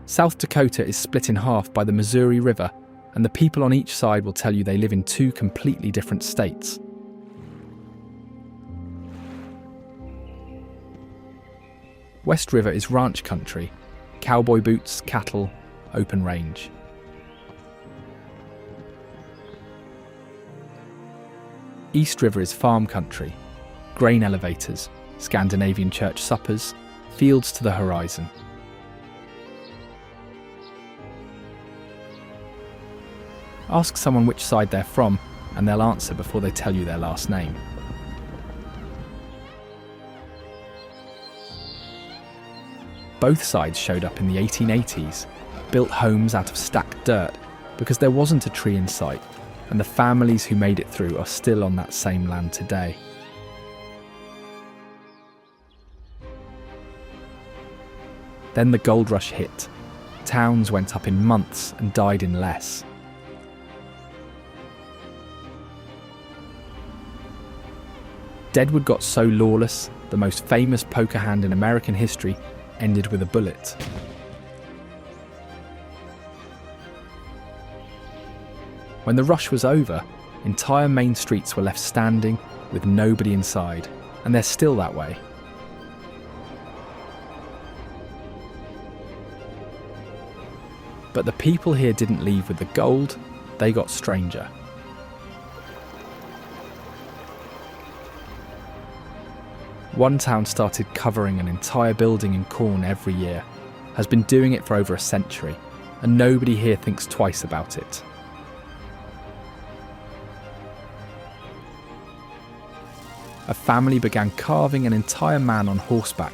South Dakota is split in half by the Missouri River, and the people on each side will tell you they live in two completely different states. West River is ranch country, cowboy boots, cattle, open range. East River is farm country, grain elevators, Scandinavian church suppers, fields to the horizon. Ask someone which side they're from, and they'll answer before they tell you their last name. Both sides showed up in the 1880s, built homes out of stacked dirt because there wasn't a tree in sight, and the families who made it through are still on that same land today. Then the gold rush hit. Towns went up in months and died in less. Deadwood got so lawless, the most famous poker hand in American history ended with a bullet. When the rush was over, entire main streets were left standing with nobody inside, and they're still that way. But the people here didn't leave with the gold, they got stranger. One town started covering an entire building in corn every year, has been doing it for over a century, and nobody here thinks twice about it. A family began carving an entire man on horseback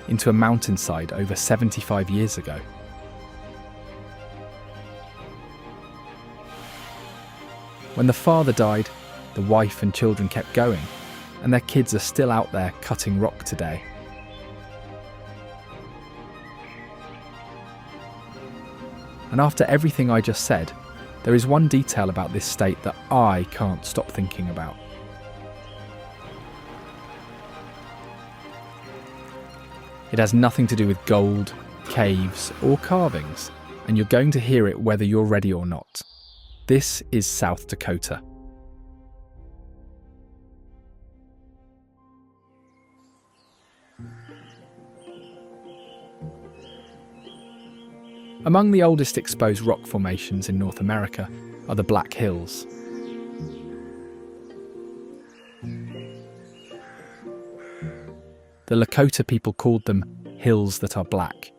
into a mountainside over 75 years ago. When the father died, the wife and children kept going, and their kids are still out there cutting rock today. And after everything I just said, there is one detail about this state that I can't stop thinking about. It has nothing to do with gold, caves, or carvings, and you're going to hear it whether you're ready or not. This is South Dakota. Among the oldest exposed rock formations in North America are the Black Hills. The Lakota people called them hills that are black,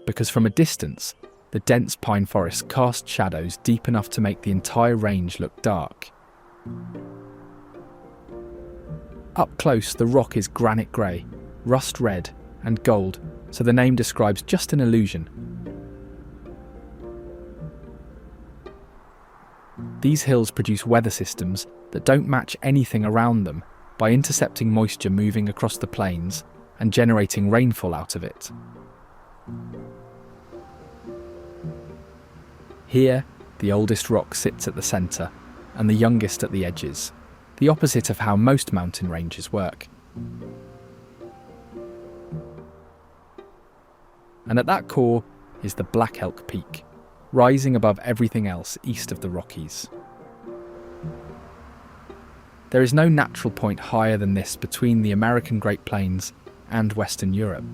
because from a distance, the dense pine forest cast shadows deep enough to make the entire range look dark. Up close, the rock is granite grey, rust red, and gold, so the name describes just an illusion. These hills produce weather systems that don't match anything around them by intercepting moisture moving across the plains and generating rainfall out of it. Here, the oldest rock sits at the centre and the youngest at the edges, the opposite of how most mountain ranges work. And at that core is the Black Elk Peak, rising above everything else east of the Rockies. There is no natural point higher than this between the American Great Plains and Western Europe.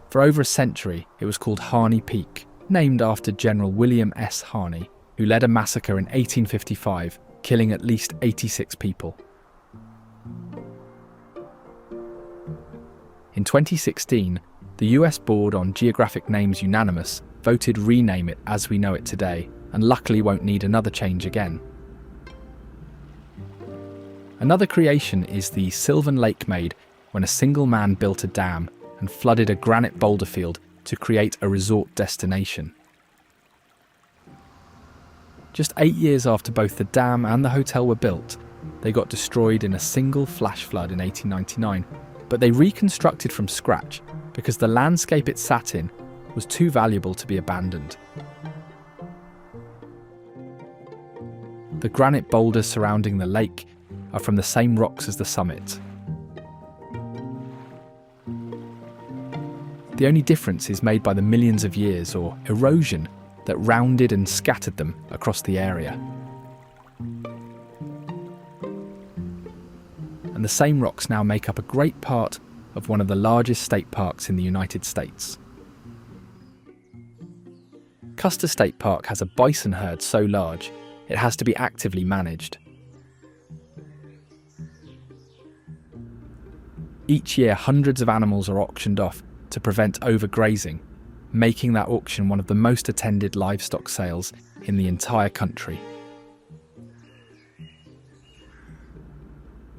For over a century, it was called Harney Peak, named after General William S. Harney, who led a massacre in 1855, killing at least 86 people. In 2016, the US Board on Geographic Names Unanimous voted rename it as we know it today, and luckily won't need another change again. Another creation is the Sylvan Lake made when a single man built a dam and flooded a granite boulder field to create a resort destination. Just 8 years after both the dam and the hotel were built, they got destroyed in a single flash flood in 1899, but they reconstructed from scratch because the landscape it sat in was too valuable to be abandoned. The granite boulders surrounding the lake are from the same rocks as the summit. The only difference is made by the millions of years, or erosion, that rounded and scattered them across the area. And the same rocks now make up a great part of one of the largest state parks in the United States. Custer State Park has a bison herd so large, it has to be actively managed. Each year, hundreds of animals are auctioned off to prevent overgrazing, making that auction one of the most attended livestock sales in the entire country.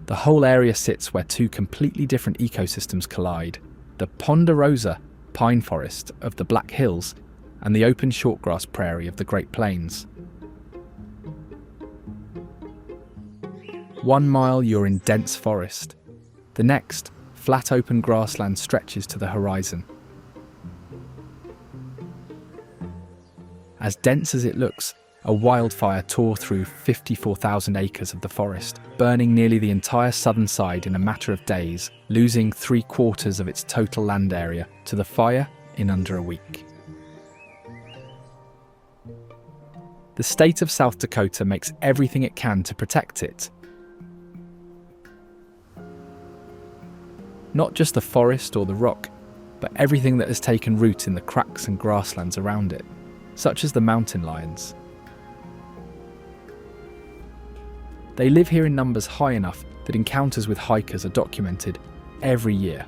The whole area sits where two completely different ecosystems collide: the ponderosa pine forest of the Black Hills and the open shortgrass prairie of the Great Plains. 1 mile you're in dense forest. The next, flat open grassland stretches to the horizon. As dense as it looks, a wildfire tore through 54,000 acres of the forest, burning nearly the entire southern side in a matter of days, losing 3/4 of its total land area to the fire in under a week. The state of South Dakota makes everything it can to protect it. Not just the forest or the rock, but everything that has taken root in the cracks and grasslands around it, such as the mountain lions. They live here in numbers high enough that encounters with hikers are documented every year.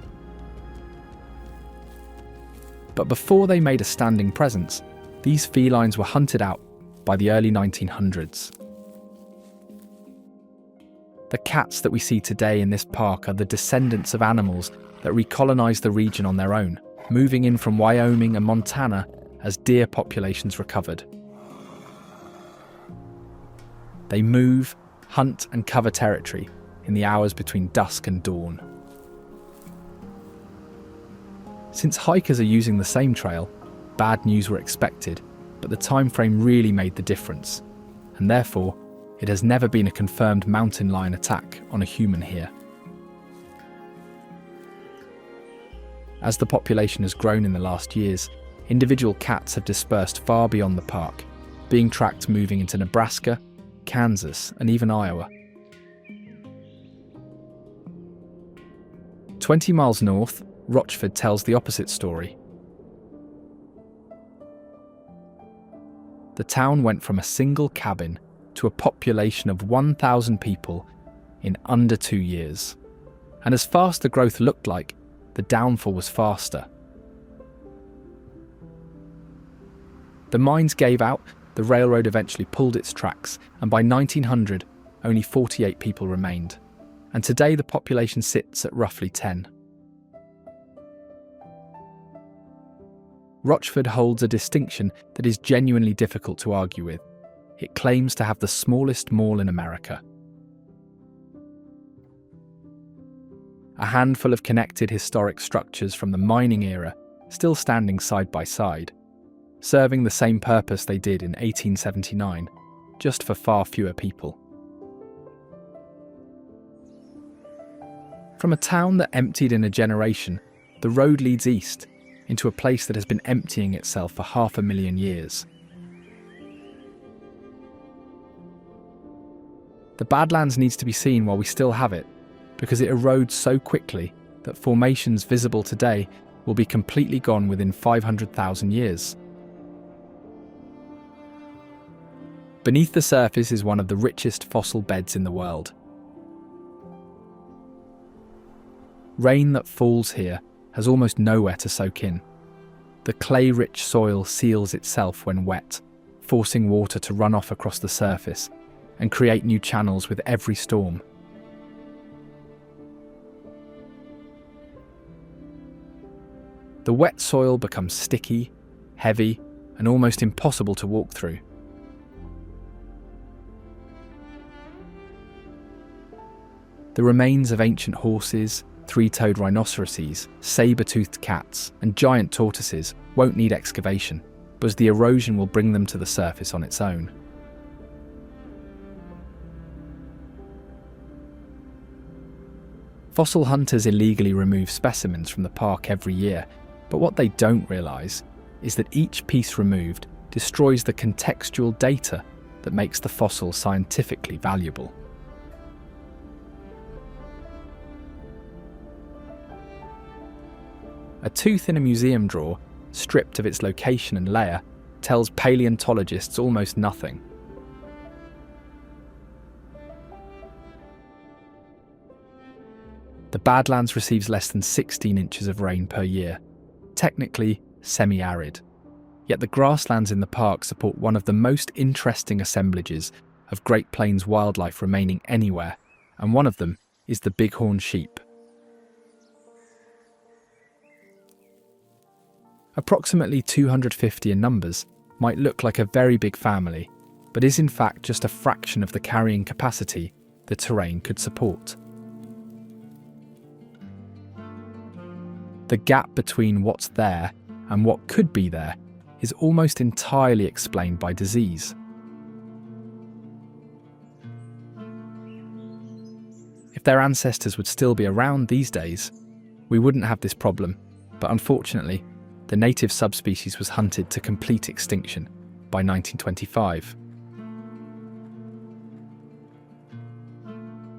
But before they made a standing presence, these felines were hunted out by the early 1900s. The cats that we see today in this park are the descendants of animals that recolonized the region on their own, moving in from Wyoming and Montana as deer populations recovered. They move, hunt and cover territory in the hours between dusk and dawn. Since hikers are using the same trail, bad news were expected, but the time frame really made the difference, and therefore it has never been a confirmed mountain lion attack on a human here. As the population has grown in the last years, individual cats have dispersed far beyond the park, being tracked moving into Nebraska, Kansas, and even Iowa. 20 miles north, Rochford tells the opposite story. The town went from a single cabin to a population of 1,000 people in under 2 years. And as fast the growth looked like, the downfall was faster. The mines gave out, the railroad eventually pulled its tracks, and by 1900, only 48 people remained. And today the population sits at roughly 10. Rochford holds a distinction that is genuinely difficult to argue with. It claims to have the smallest mall in America. A handful of connected historic structures from the mining era still standing side by side, serving the same purpose they did in 1879, just for far fewer people. From a town that emptied in a generation, the road leads east into a place that has been emptying itself for 500,000 years. The Badlands needs to be seen while we still have it, because it erodes so quickly that formations visible today will be completely gone within 500,000 years. Beneath the surface is one of the richest fossil beds in the world. Rain that falls here has almost nowhere to soak in. The clay-rich soil seals itself when wet, forcing water to run off across the surface and create new channels with every storm. The wet soil becomes sticky, heavy, and almost impossible to walk through. The remains of ancient horses, three-toed rhinoceroses, saber-toothed cats, and giant tortoises won't need excavation, because the erosion will bring them to the surface on its own. Fossil hunters illegally remove specimens from the park every year, But what they don't realise is that each piece removed destroys the contextual data that makes the fossil scientifically valuable. A tooth in a museum drawer, stripped of its location and layer, tells paleontologists almost nothing. The Badlands receives less than 16 inches of rain per year, technically semi-arid. Yet the grasslands in the park support one of the most interesting assemblages of Great Plains wildlife remaining anywhere, and one of them is the Bighorn sheep. Approximately 250 in numbers might look like a very big family, but is in fact just a fraction of the carrying capacity the terrain could support. The gap between what's there and what could be there is almost entirely explained by disease. If their ancestors would still be around these days, we wouldn't have this problem, but unfortunately, the native subspecies was hunted to complete extinction by 1925.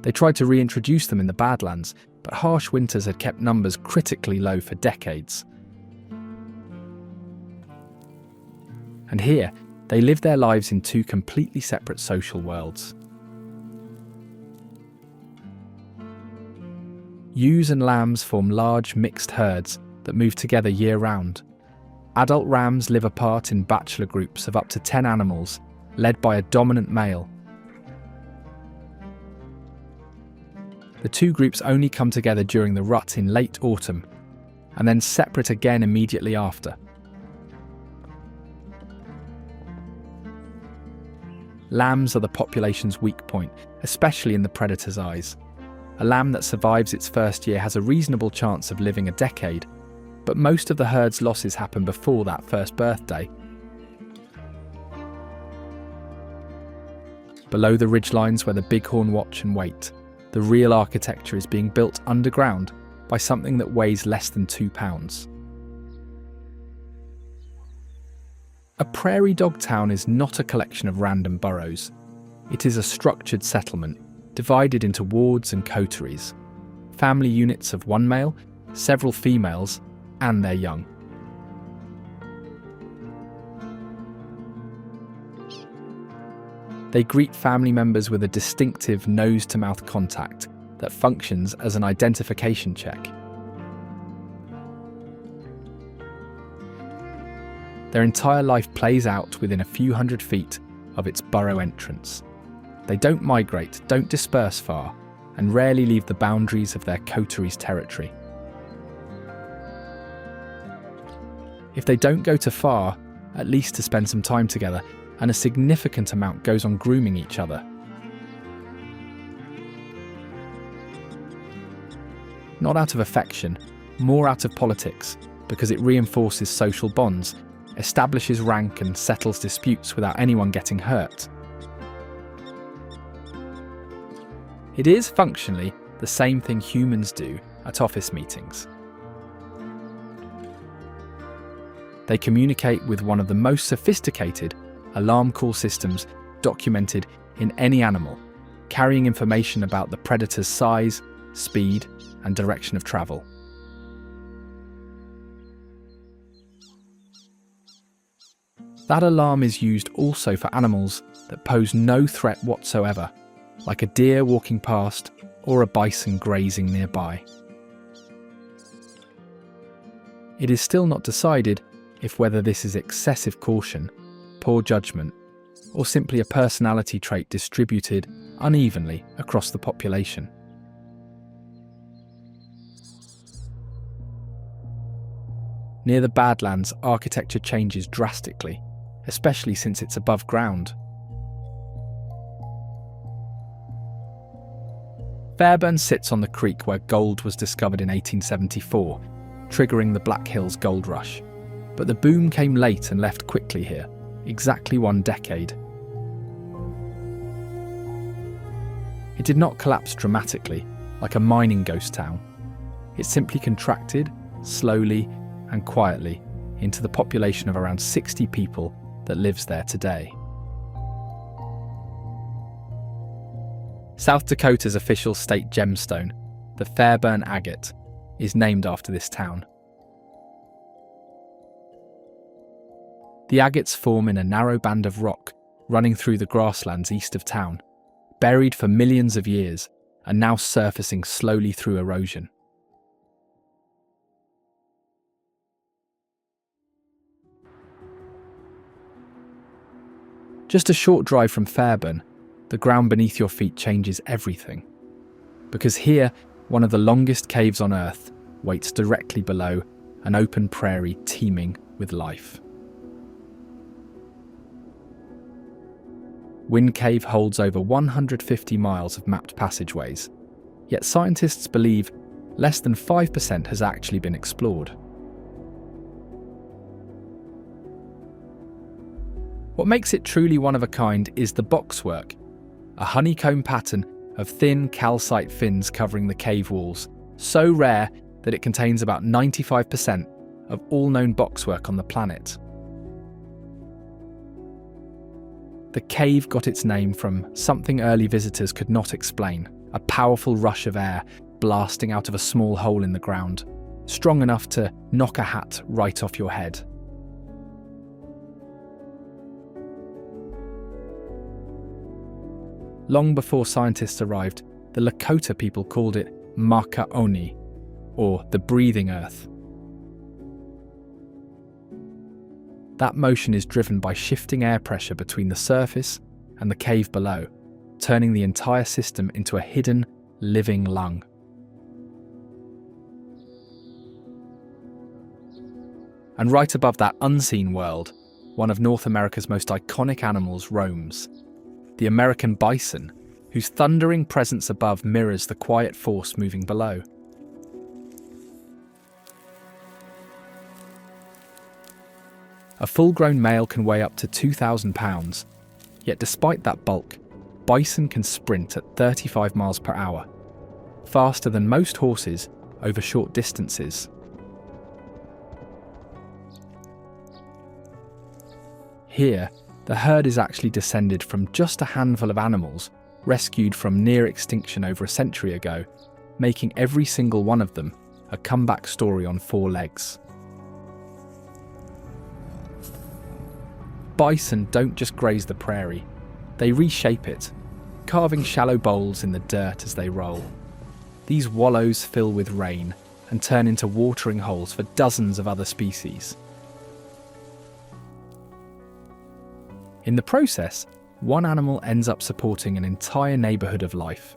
They tried to reintroduce them in the Badlands, but harsh winters had kept numbers critically low for decades. And here, they live their lives in two completely separate social worlds. Ewes and lambs form large mixed herds that move together year-round. Adult rams live apart in bachelor groups of up to 10 animals, led by a dominant male. The two groups only come together during the rut in late autumn, and then separate again immediately after. Lambs are the population's weak point, especially in the predator's eyes. A lamb that survives its first year has a reasonable chance of living a decade, but most of the herd's losses happen before that first birthday. Below the ridgelines where the bighorn watch and wait, the real architecture is being built underground by something that weighs less than 2 pounds. A prairie dog town is not a collection of random burrows. It is a structured settlement, divided into wards and coteries, family units of one male, several females, and their young. They greet family members with a distinctive nose-to-mouth contact that functions as an identification check. Their entire life plays out within a few hundred feet of its burrow entrance. They don't migrate, don't disperse far, and rarely leave the boundaries of their coteries' territory. If they don't go too far, at least to spend some time together, and a significant amount goes on grooming each other. Not out of affection, more out of politics, because it reinforces social bonds, establishes rank and settles disputes without anyone getting hurt. It is functionally the same thing humans do at office meetings. They communicate with one of the most sophisticated alarm call systems documented in any animal, carrying information about the predator's size, speed, and direction of travel. That alarm is used also for animals that pose no threat whatsoever, like a deer walking past or a bison grazing nearby. It is still not decided if whether this is excessive caution, poor judgment, or simply a personality trait distributed unevenly across the population. Near the Badlands, architecture changes drastically, especially since it's above ground. Fairburn sits on the creek where gold was discovered in 1874, triggering the Black Hills gold rush. But the boom came late and left quickly here, exactly 1 decade. It did not collapse dramatically, like a mining ghost town. It simply contracted, slowly and quietly into the population of around 60 people that lives there today. South Dakota's official state gemstone, the Fairburn agate, is named after this town. The agates form in a narrow band of rock running through the grasslands east of town, buried for millions of years and now surfacing slowly through erosion. Just a short drive from Fairburn, the ground beneath your feet changes everything. Because here, one of the longest caves on Earth waits directly below an open prairie teeming with life. Wind Cave holds over 150 miles of mapped passageways, yet scientists believe less than 5% has actually been explored. What makes it truly one of a kind is the boxwork, a honeycomb pattern of thin calcite fins covering the cave walls, so rare that it contains about 95% of all known boxwork on the planet. The cave got its name from something early visitors could not explain, a powerful rush of air blasting out of a small hole in the ground, strong enough to knock a hat right off your head. Long before scientists arrived, the Lakota people called it Makaoni, or the breathing earth. That motion is driven by shifting air pressure between the surface and the cave below, turning the entire system into a hidden, living lung. And right above that unseen world, one of North America's most iconic animals roams. The American bison, whose thundering presence above mirrors the quiet force moving below. A full-grown male can weigh up to 2,000 pounds, yet despite that bulk, bison can sprint at 35 miles per hour, faster than most horses over short distances. Here, the herd is actually descended from just a handful of animals rescued from near extinction over a century ago, making every single one of them a comeback story on 4 legs. Bison don't just graze the prairie, they reshape it, carving shallow bowls in the dirt as they roll. These wallows fill with rain and turn into watering holes for dozens of other species. In the process, one animal ends up supporting an entire neighbourhood of life.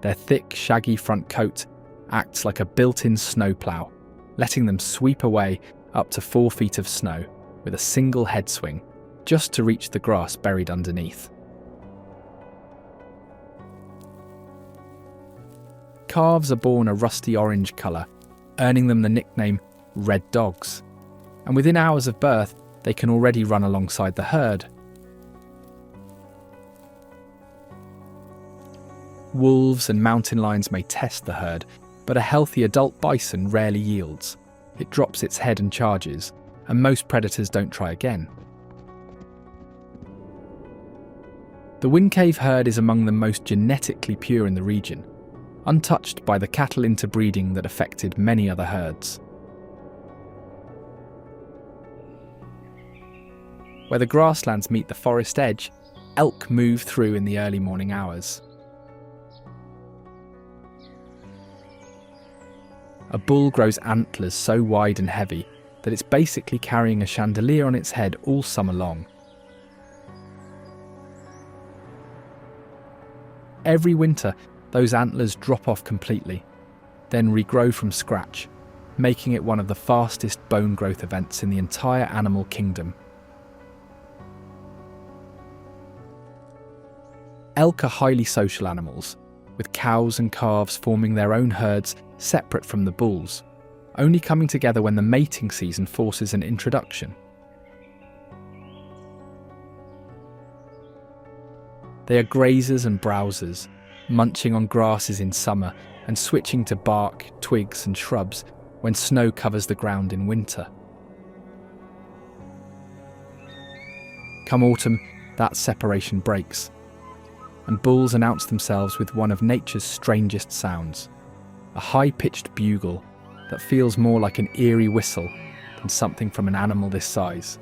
Their thick, shaggy front coat acts like a built-in snowplow, letting them sweep away up to 4 feet of snow with a single head swing, just to reach the grass buried underneath. Calves are born a rusty orange colour, earning them the nickname Red Dogs, and within hours of birth, they can already run alongside the herd. Wolves and mountain lions may test the herd, but a healthy adult bison rarely yields. It drops its head and charges, and most predators don't try again. The Wind Cave herd is among the most genetically pure in the region, untouched by the cattle interbreeding that affected many other herds. Where the grasslands meet the forest edge, elk move through in the early morning hours. A bull grows antlers so wide and heavy that it's basically carrying a chandelier on its head all summer long. Every winter, those antlers drop off completely, then regrow from scratch, making it one of the fastest bone growth events in the entire animal kingdom. Elk are highly social animals, with cows and calves forming their own herds separate from the bulls, only coming together when the mating season forces an introduction. They are grazers and browsers, munching on grasses in summer and switching to bark, twigs and shrubs when snow covers the ground in winter. Come autumn, that separation breaks, and bulls announce themselves with one of nature's strangest sounds, a high-pitched bugle that feels more like an eerie whistle than something from an animal this size.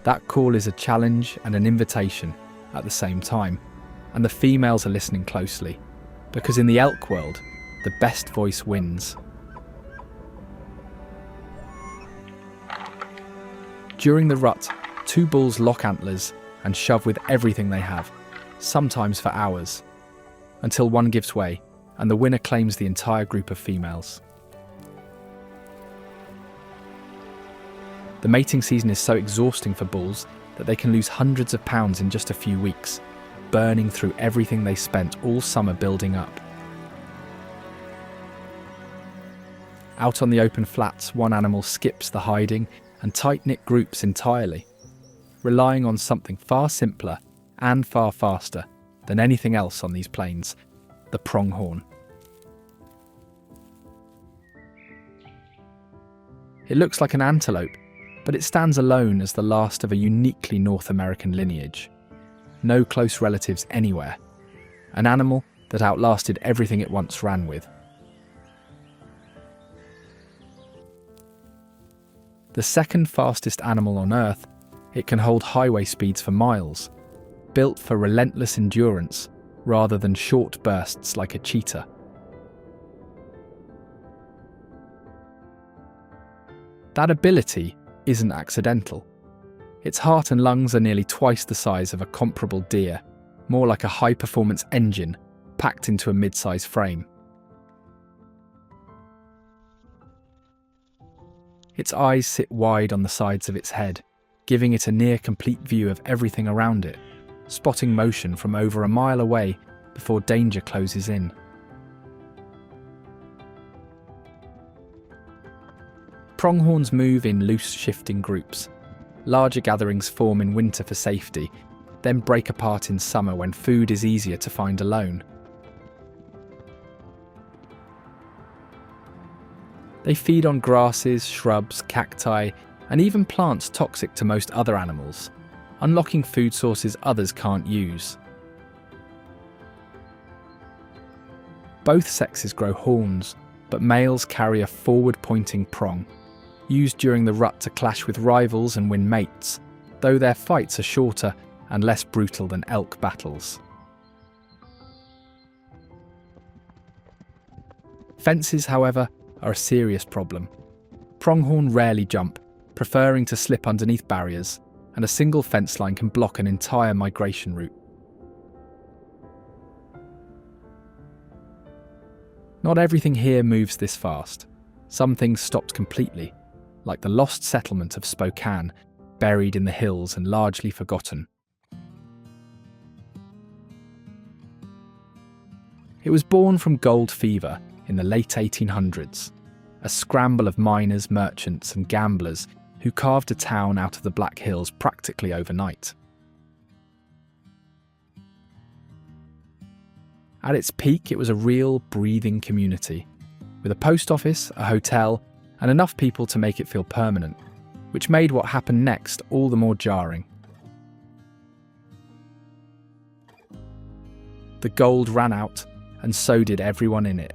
That call is a challenge and an invitation at the same time, and the females are listening closely, because in the elk world, the best voice wins. During the rut, two bulls lock antlers and shove with everything they have, sometimes for hours, until one gives way and the winner claims the entire group of females. The mating season is so exhausting for bulls that they can lose hundreds of pounds in just a few weeks, burning through everything they spent all summer building up. Out on the open flats, one animal skips the hiding and tight-knit groups entirely, relying on something far simpler and far faster than anything else on these plains, the pronghorn. It looks like an antelope, but it stands alone as the last of a uniquely North American lineage. No close relatives anywhere. An animal that outlasted everything it once ran with. The second fastest animal on Earth, it can hold highway speeds for miles, built for relentless endurance rather than short bursts like a cheetah. That ability isn't accidental. Its heart and lungs are nearly twice the size of a comparable deer, more like a high-performance engine packed into a mid-size frame. Its eyes sit wide on the sides of its head, giving it a near-complete view of everything around it, spotting motion from over a mile away before danger closes in. Pronghorns move in loose, shifting groups. Larger gatherings form in winter for safety, then break apart in summer when food is easier to find alone. They feed on grasses, shrubs, cacti, and even plants toxic to most other animals, unlocking food sources others can't use. Both sexes grow horns, but males carry a forward-pointing prong, used during the rut to clash with rivals and win mates, though their fights are shorter and less brutal than elk battles. Fences, however, are a serious problem. Pronghorn rarely jump, preferring to slip underneath barriers, and a single fence line can block an entire migration route. Not everything here moves this fast. Some things stopped completely, like the lost settlement of Spokane, buried in the hills and largely forgotten. It was born from gold fever in the late 1800s, a scramble of miners, merchants and gamblers who carved a town out of the Black Hills practically overnight. At its peak, it was a real, breathing community, with a post office, a hotel, and enough people to make it feel permanent, which made what happened next all the more jarring. The gold ran out, and so did everyone in it.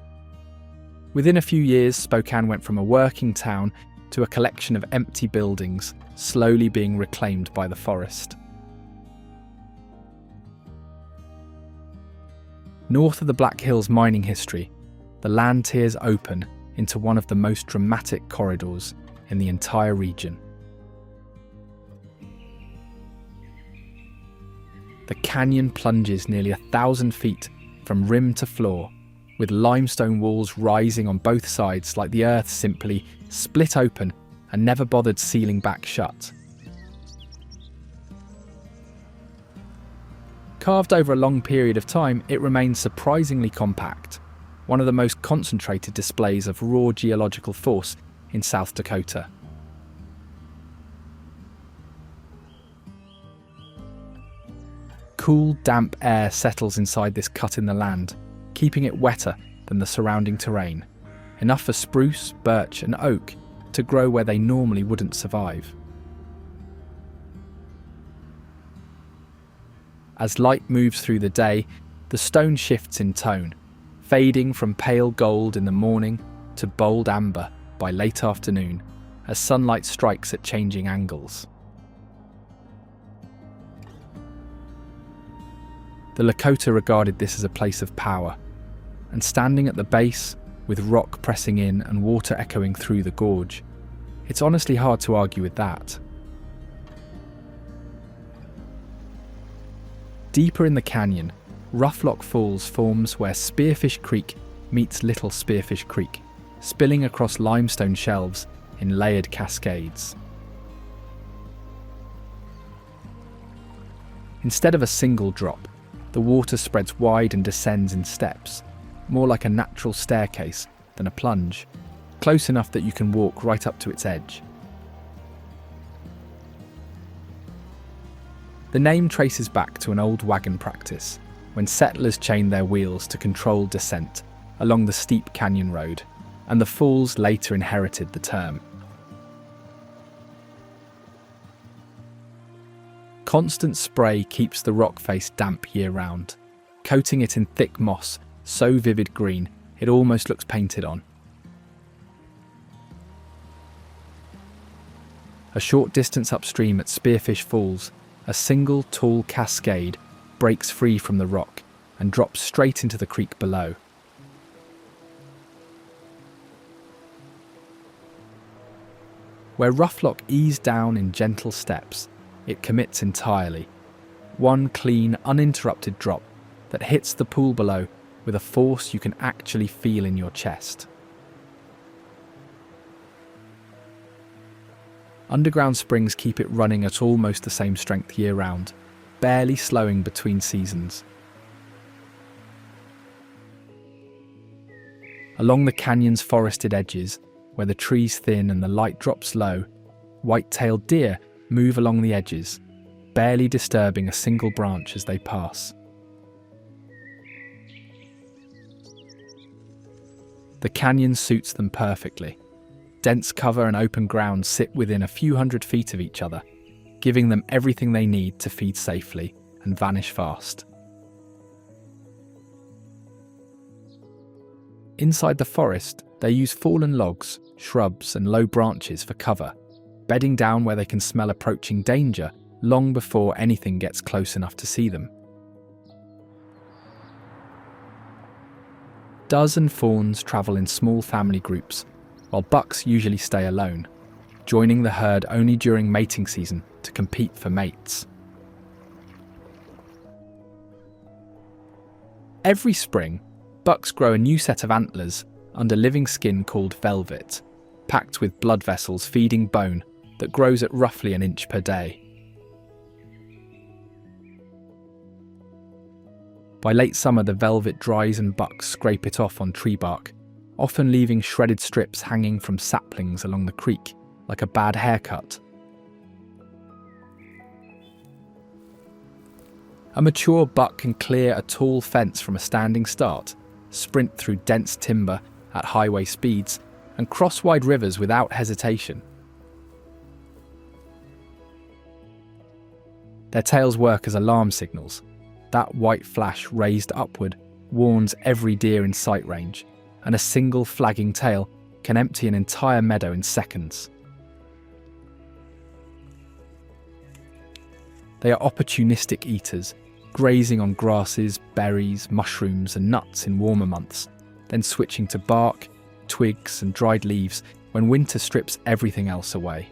Within a few years, Spokane went from a working town to a collection of empty buildings, slowly being reclaimed by the forest. North of the Black Hills mining history, the land tears open into one of the most dramatic corridors in the entire region. The canyon plunges nearly 1,000 feet from rim to floor, with limestone walls rising on both sides like the earth simply split open and never bothered sealing back shut. Carved over a long period of time, it remains surprisingly compact, one of the most concentrated displays of raw geological force in South Dakota. Cool, damp air settles inside this cut in the land, keeping it wetter than the surrounding terrain, enough for spruce, birch and oak to grow where they normally wouldn't survive. As light moves through the day, the stone shifts in tone, fading from pale gold in the morning to bold amber by late afternoon as sunlight strikes at changing angles. The Lakota regarded this as a place of power, and standing at the base, with rock pressing in and water echoing through the gorge, it's honestly hard to argue with that. Deeper in the canyon, Roughlock Falls forms where Spearfish Creek meets Little Spearfish Creek, spilling across limestone shelves in layered cascades. Instead of a single drop, the water spreads wide and descends in steps, more like a natural staircase than a plunge, close enough that you can walk right up to its edge. The name traces back to an old wagon practice, when settlers chained their wheels to control descent along the steep canyon road, and the Falls later inherited the term. Constant spray keeps the rock face damp year-round, coating it in thick moss so vivid green it almost looks painted on. A short distance upstream at Spearfish Falls, a single tall cascade breaks free from the rock and drops straight into the creek below. Where Roughlock eased down in gentle steps, it commits entirely. One clean, uninterrupted drop that hits the pool below with a force you can actually feel in your chest. Underground springs keep it running at almost the same strength year-round, barely slowing between seasons. Along the canyon's forested edges, where the trees thin and the light drops low, white-tailed deer move along the edges, barely disturbing a single branch as they pass. The canyon suits them perfectly. Dense cover and open ground sit within a few hundred feet of each other, giving them everything they need to feed safely and vanish fast. Inside the forest, they use fallen logs, shrubs and low branches for cover, bedding down where they can smell approaching danger long before anything gets close enough to see them. Does and fawns travel in small family groups, while bucks usually stay alone, joining the herd only during mating season to compete for mates. Every spring, bucks grow a new set of antlers under living skin called velvet, packed with blood vessels feeding bone that grows at roughly an inch per day. By late summer, the velvet dries and bucks scrape it off on tree bark, often leaving shredded strips hanging from saplings along the creek, like a bad haircut. A mature buck can clear a tall fence from a standing start, sprint through dense timber at highway speeds, and cross wide rivers without hesitation. Their tails work as alarm signals. That white flash raised upward warns every deer in sight range, and a single flagging tail can empty an entire meadow in seconds. They are opportunistic eaters, grazing on grasses, berries, mushrooms and nuts in warmer months, then switching to bark, twigs and dried leaves when winter strips everything else away.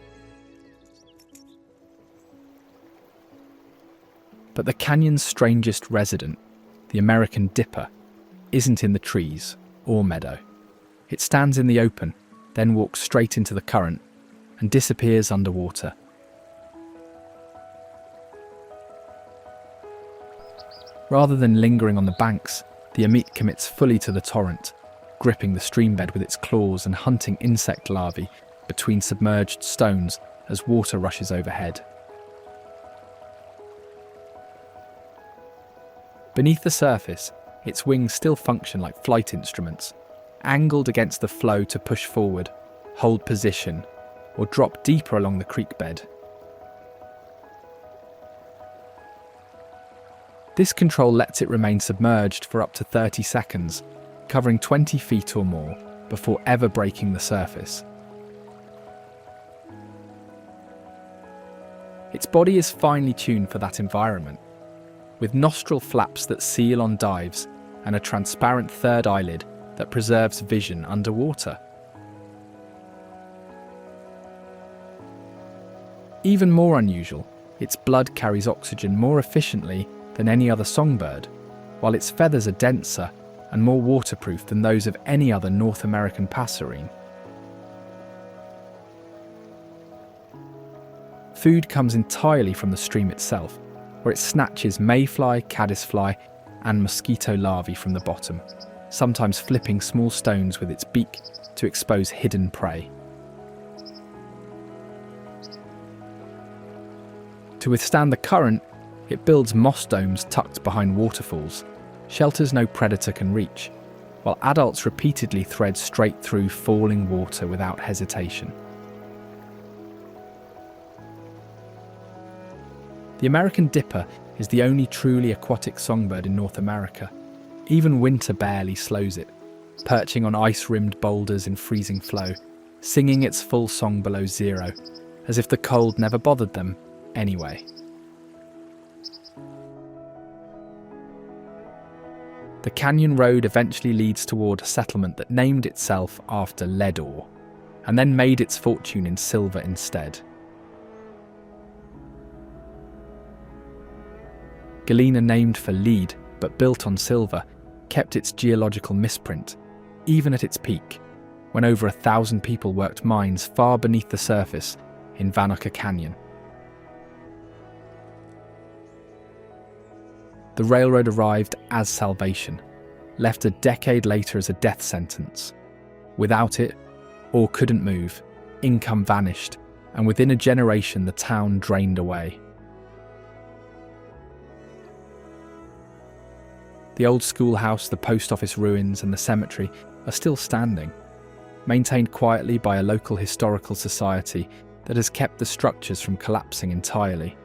But the canyon's strangest resident, the American dipper, isn't in the trees or meadow. It stands in the open, then walks straight into the current and disappears underwater. Rather than lingering on the banks, the Amit commits fully to the torrent, gripping the streambed with its claws and hunting insect larvae between submerged stones as water rushes overhead. Beneath the surface, its wings still function like flight instruments, angled against the flow to push forward, hold position, or drop deeper along the creek bed. This control lets it remain submerged for up to 30 seconds, covering 20 feet or more, before ever breaking the surface. Its body is finely tuned for that environment, with nostril flaps that seal on dives and a transparent third eyelid that preserves vision underwater. Even more unusual, its blood carries oxygen more efficiently than any other songbird, while its feathers are denser and more waterproof than those of any other North American passerine. Food comes entirely from the stream itself, where it snatches mayfly, caddisfly, and mosquito larvae from the bottom, sometimes flipping small stones with its beak to expose hidden prey. To withstand the current, it builds moss domes tucked behind waterfalls, shelters no predator can reach, while adults repeatedly thread straight through falling water without hesitation. The American dipper is the only truly aquatic songbird in North America. Even winter barely slows it, perching on ice-rimmed boulders in freezing flow, singing its full song below zero, as if the cold never bothered them anyway. The canyon road eventually leads toward a settlement that named itself after lead ore, and then made its fortune in silver instead. Galena, named for lead but built on silver, kept its geological misprint, even at its peak, when over 1,000 people worked mines far beneath the surface in Vanoka Canyon. The railroad arrived as salvation, left a decade later as a death sentence. Without it, ore couldn't move, income vanished, and within a generation the town drained away. The old schoolhouse, the post office ruins, and the cemetery are still standing, maintained quietly by a local historical society that has kept the structures from collapsing entirely.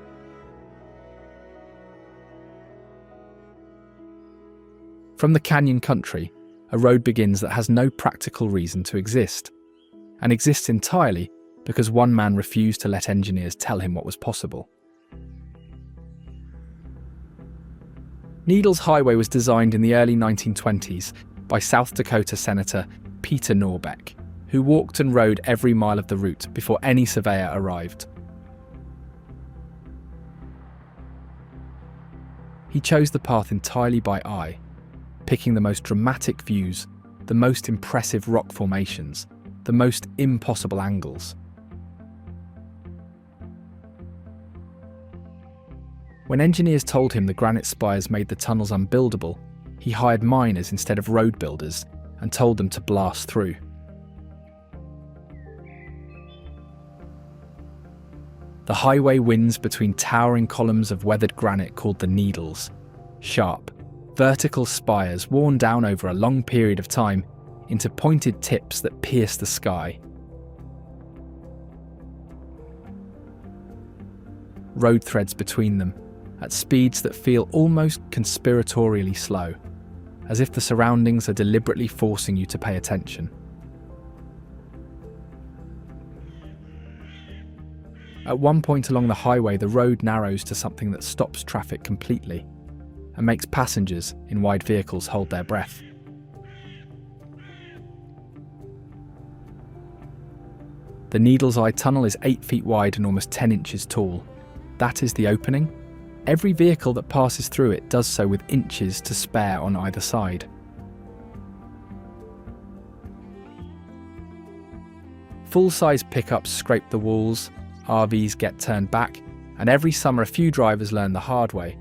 From the canyon country, a road begins that has no practical reason to exist, and exists entirely because one man refused to let engineers tell him what was possible. Needles Highway was designed in the early 1920s by South Dakota Senator Peter Norbeck, who walked and rode every mile of the route before any surveyor arrived. He chose the path entirely by eye, picking the most dramatic views, the most impressive rock formations, the most impossible angles. When engineers told him the granite spires made the tunnels unbuildable, he hired miners instead of road builders and told them to blast through. The highway winds between towering columns of weathered granite called the Needles, sharp, vertical spires worn down over a long period of time into pointed tips that pierce the sky. Road threads between them, at speeds that feel almost conspiratorially slow, as if the surroundings are deliberately forcing you to pay attention. At one point along the highway, the road narrows to something that stops traffic completely and makes passengers in wide vehicles hold their breath. The Needles Eye Tunnel is 8 feet wide and almost 10 inches tall. That is the opening. Every vehicle that passes through it does so with inches to spare on either side. Full-size pickups scrape the walls, RVs get turned back, and every summer a few drivers learn the hard way,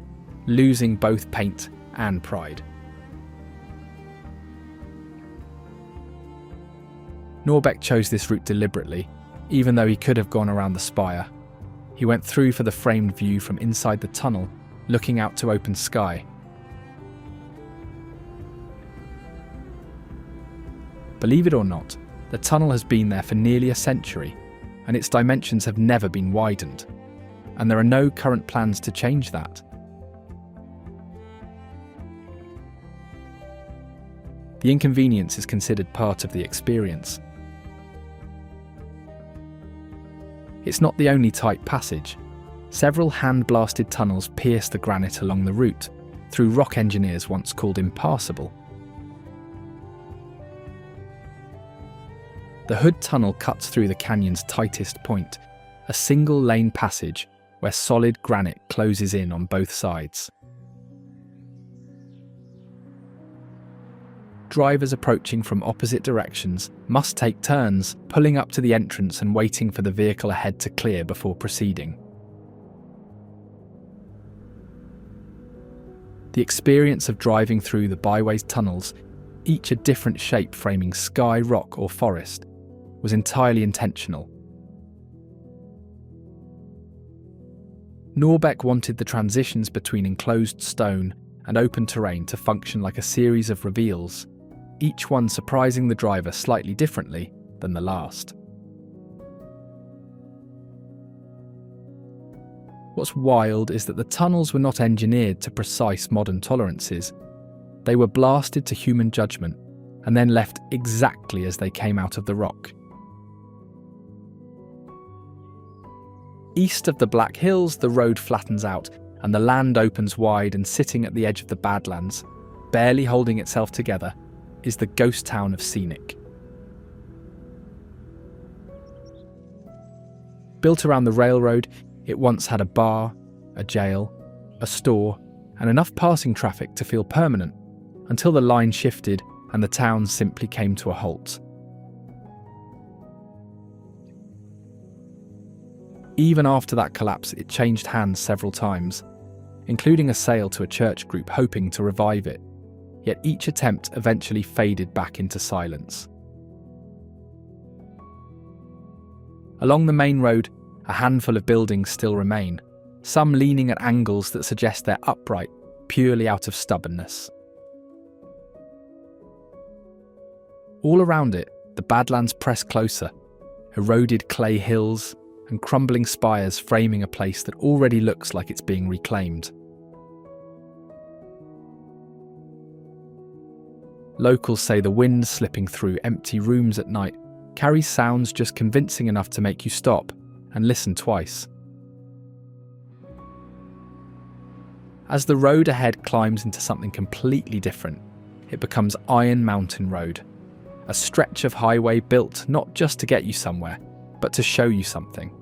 losing both paint and pride. Norbeck chose this route deliberately, even though he could have gone around the spire. He went through for the framed view from inside the tunnel, looking out to open sky. Believe it or not, the tunnel has been there for nearly a century, and its dimensions have never been widened, and there are no current plans to change that. The inconvenience is considered part of the experience. It's not the only tight passage. Several hand-blasted tunnels pierce the granite along the route, through rock engineers once called impassable. The Hood Tunnel cuts through the canyon's tightest point, a single-lane passage where solid granite closes in on both sides. Drivers approaching from opposite directions must take turns, pulling up to the entrance and waiting for the vehicle ahead to clear before proceeding. The experience of driving through the byway's tunnels, each a different shape framing sky, rock or forest, was entirely intentional. Norbeck wanted the transitions between enclosed stone and open terrain to function like a series of reveals, each one surprising the driver slightly differently than the last. What's wild is that the tunnels were not engineered to precise modern tolerances. They were blasted to human judgment and then left exactly as they came out of the rock. East of the Black Hills, the road flattens out and the land opens wide, and sitting at the edge of the Badlands, barely holding itself together, is the ghost town of Scenic. Built around the railroad, it once had a bar, a jail, a store, and enough passing traffic to feel permanent, until the line shifted and the town simply came to a halt. Even after that collapse, it changed hands several times, including a sale to a church group hoping to revive it. Yet each attempt eventually faded back into silence. Along the main road, a handful of buildings still remain, some leaning at angles that suggest they're upright, purely out of stubbornness. All around it, the Badlands press closer, eroded clay hills and crumbling spires framing a place that already looks like it's being reclaimed. Locals say the wind slipping through empty rooms at night carries sounds just convincing enough to make you stop and listen twice. As the road ahead climbs into something completely different, it becomes Iron Mountain Road, a stretch of highway built not just to get you somewhere, but to show you something.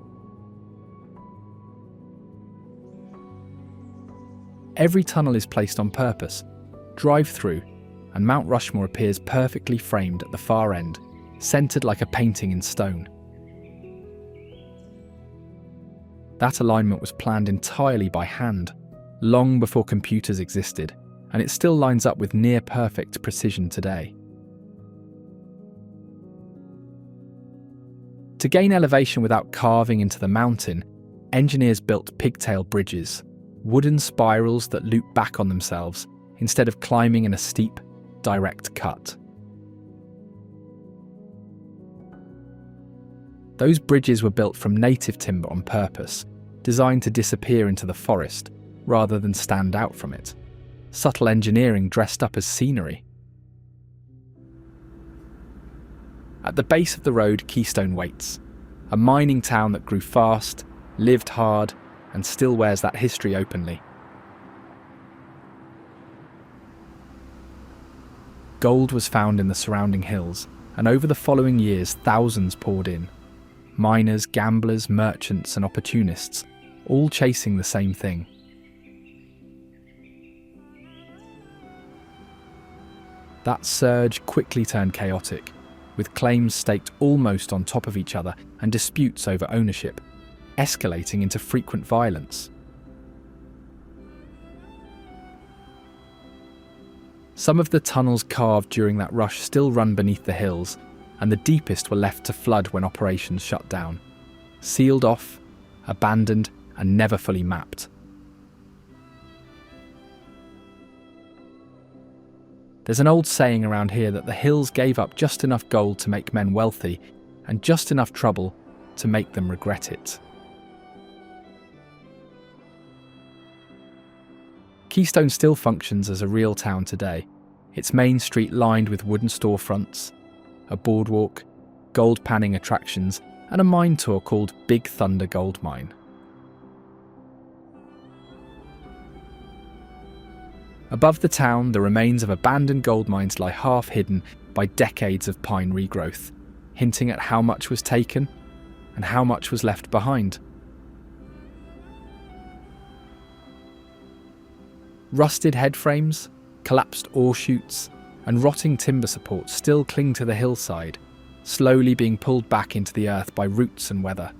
Every tunnel is placed on purpose. Drive through, and Mount Rushmore appears perfectly framed at the far end, centred like a painting in stone. That alignment was planned entirely by hand, long before computers existed, and it still lines up with near-perfect precision today. To gain elevation without carving into the mountain, engineers built pigtail bridges, wooden spirals that loop back on themselves instead of climbing in a steep, direct cut. Those bridges were built from native timber on purpose, designed to disappear into the forest rather than stand out from it. Subtle engineering dressed up as scenery. At the base of the road, Keystone waits, a mining town that grew fast, lived hard, and still wears that history openly. Gold was found in the surrounding hills, and over the following years thousands poured in. Miners, gamblers, merchants, and opportunists, all chasing the same thing. That surge quickly turned chaotic, with claims staked almost on top of each other and disputes over ownership, escalating into frequent violence. Some of the tunnels carved during that rush still run beneath the hills, and the deepest were left to flood when operations shut down, sealed off, abandoned, and never fully mapped. There's an old saying around here that the hills gave up just enough gold to make men wealthy and just enough trouble to make them regret it. Keystone still functions as a real town today, its main street lined with wooden storefronts, a boardwalk, gold panning attractions, and a mine tour called Big Thunder Gold Mine. Above the town, the remains of abandoned gold mines lie half hidden by decades of pine regrowth, hinting at how much was taken and how much was left behind. Rusted headframes, collapsed ore chutes, and rotting timber supports still cling to the hillside, slowly being pulled back into the earth by roots and weather.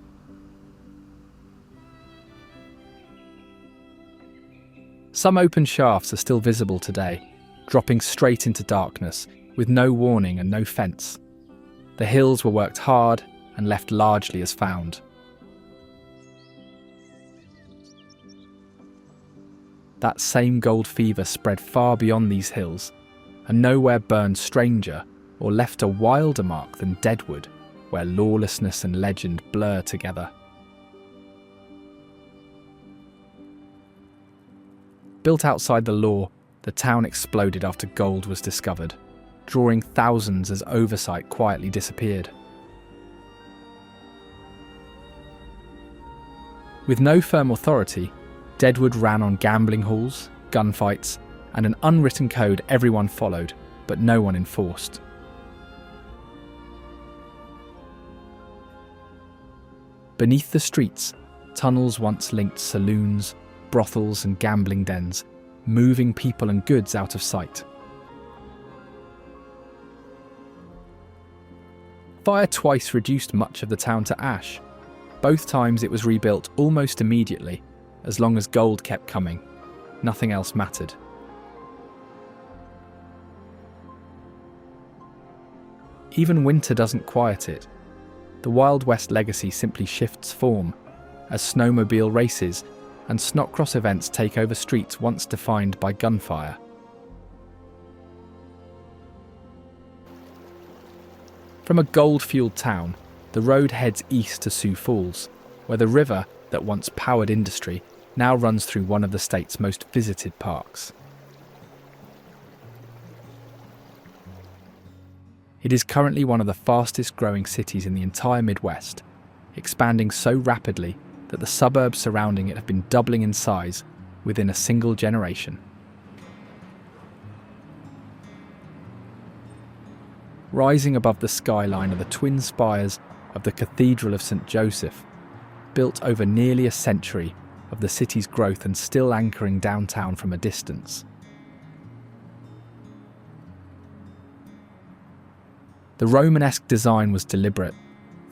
Some open shafts are still visible today, dropping straight into darkness, with no warning and no fence. The hills were worked hard and left largely as found. That same gold fever spread far beyond these hills, and nowhere burned stranger or left a wilder mark than Deadwood, where lawlessness and legend blur together. Built outside the law, the town exploded after gold was discovered, drawing thousands as oversight quietly disappeared. With no firm authority, Deadwood ran on gambling halls, gunfights, and an unwritten code everyone followed, but no one enforced. Beneath the streets, tunnels once linked saloons, brothels and gambling dens, moving people and goods out of sight. Fire twice reduced much of the town to ash. Both times it was rebuilt almost immediately, as long as gold kept coming. Nothing else mattered. Even winter doesn't quiet it. The Wild West legacy simply shifts form, as snowmobile races and snotcross events take over streets once defined by gunfire. From a gold-fueled town, the road heads east to Sioux Falls, where the river that once powered industry now runs through one of the state's most visited parks. It is currently one of the fastest growing cities in the entire Midwest, expanding so rapidly that the suburbs surrounding it have been doubling in size within a single generation. Rising above the skyline are the twin spires of the Cathedral of St. Joseph, built over nearly a century of the city's growth and still anchoring downtown from a distance. The Romanesque design was deliberate: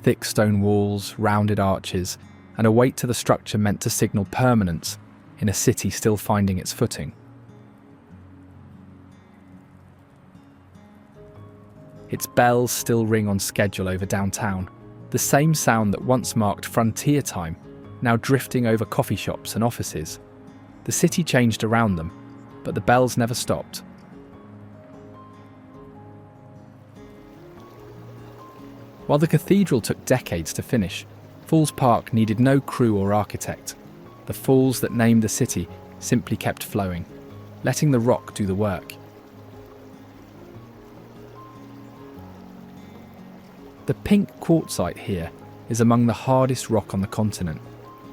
thick stone walls, rounded arches, and a weight to the structure meant to signal permanence in a city still finding its footing. Its bells still ring on schedule over downtown, the same sound that once marked frontier time, now drifting over coffee shops and offices. The city changed around them, but the bells never stopped. While the cathedral took decades to finish, Falls Park needed no crew or architect. The falls that named the city simply kept flowing, letting the rock do the work. The pink quartzite here is among the hardest rock on the continent,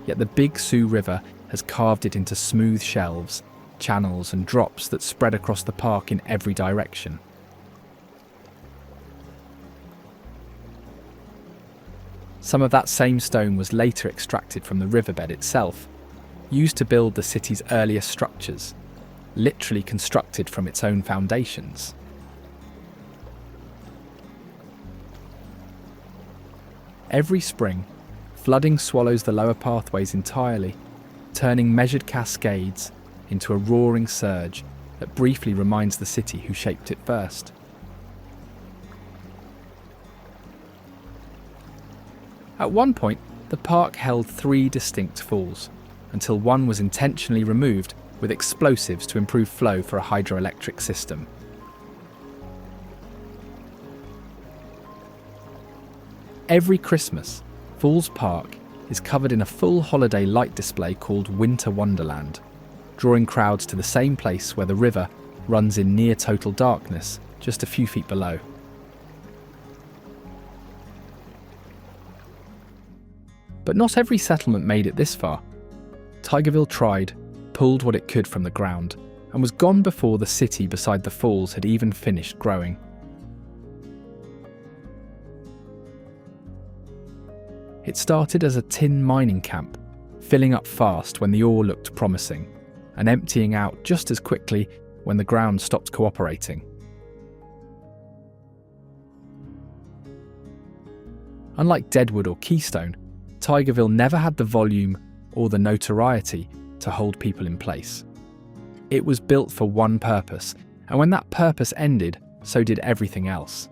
yet the Big Sioux River has carved it into smooth shelves, channels and drops that spread across the park in every direction. Some of that same stone was later extracted from the riverbed itself, used to build the city's earliest structures, literally constructed from its own foundations. Every spring, flooding swallows the lower pathways entirely, turning measured cascades into a roaring surge that briefly reminds the city who shaped it first. At one point, the park held 3 distinct falls, until one was intentionally removed with explosives to improve flow for a hydroelectric system. Every Christmas, Falls Park is covered in a full holiday light display called Winter Wonderland, drawing crowds to the same place where the river runs in near total darkness just a few feet below. But not every settlement made it this far. Tigerville tried, pulled what it could from the ground, and was gone before the city beside the falls had even finished growing. It started as a tin mining camp, filling up fast when the ore looked promising, and emptying out just as quickly when the ground stopped cooperating. Unlike Deadwood or Keystone, Tigerville never had the volume or the notoriety to hold people in place. It was built for one purpose, and when that purpose ended, so did everything else.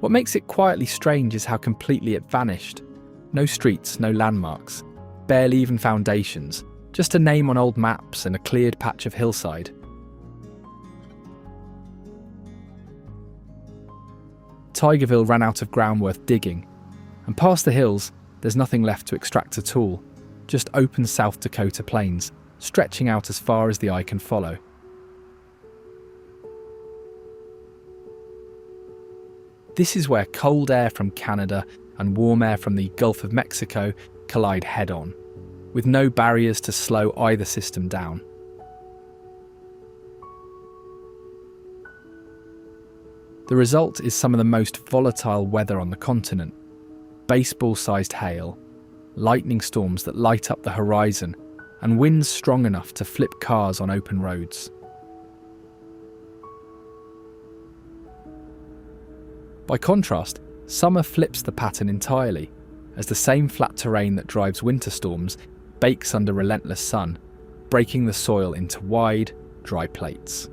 What makes it quietly strange is how completely it vanished. No streets, no landmarks, barely even foundations, just a name on old maps and a cleared patch of hillside. Tigerville ran out of ground worth digging, and past the hills, there's nothing left to extract at all, just open South Dakota plains, stretching out as far as the eye can follow. This is where cold air from Canada and warm air from the Gulf of Mexico collide head-on, with no barriers to slow either system down. The result is some of the most volatile weather on the continent. Baseball-sized hail, lightning storms that light up the horizon, and winds strong enough to flip cars on open roads. By contrast, summer flips the pattern entirely, as the same flat terrain that drives winter storms bakes under relentless sun, breaking the soil into wide, dry plates.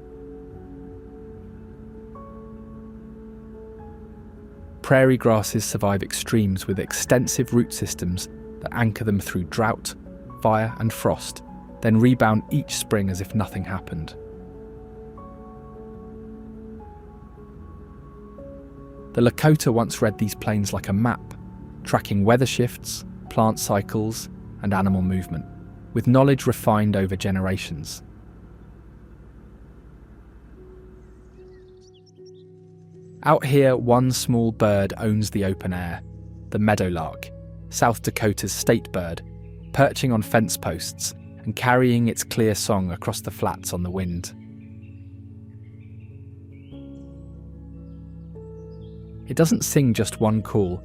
Prairie grasses survive extremes with extensive root systems that anchor them through drought, fire and frost, then rebound each spring as if nothing happened. The Lakota once read these plains like a map, tracking weather shifts, plant cycles, and animal movement, with knowledge refined over generations. Out here, one small bird owns the open air, the meadowlark, South Dakota's state bird, perching on fence posts and carrying its clear song across the flats on the wind. It doesn't sing just one call,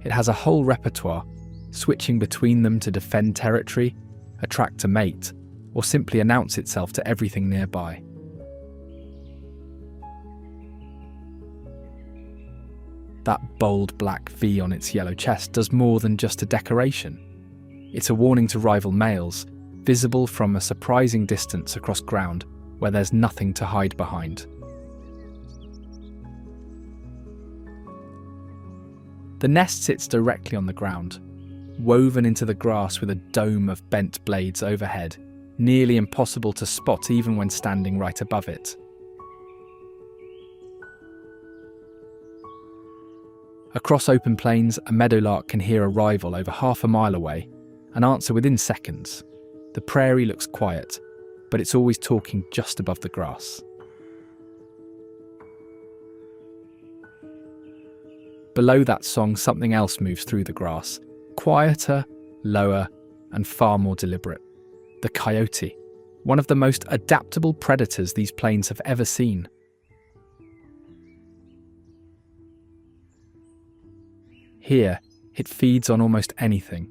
it has a whole repertoire, switching between them to defend territory, attract a mate, or simply announce itself to everything nearby. That bold black V on its yellow chest does more than just a decoration. It's a warning to rival males, visible from a surprising distance across ground where there's nothing to hide behind. The nest sits directly on the ground, woven into the grass with a dome of bent blades overhead, nearly impossible to spot even when standing right above it. Across open plains, a meadowlark can hear a rival over half a mile away and answer within seconds. The prairie looks quiet, but it's always talking just above the grass. Below that song, something else moves through the grass, quieter, lower, and far more deliberate. The coyote, one of the most adaptable predators these plains have ever seen. Here, it feeds on almost anything: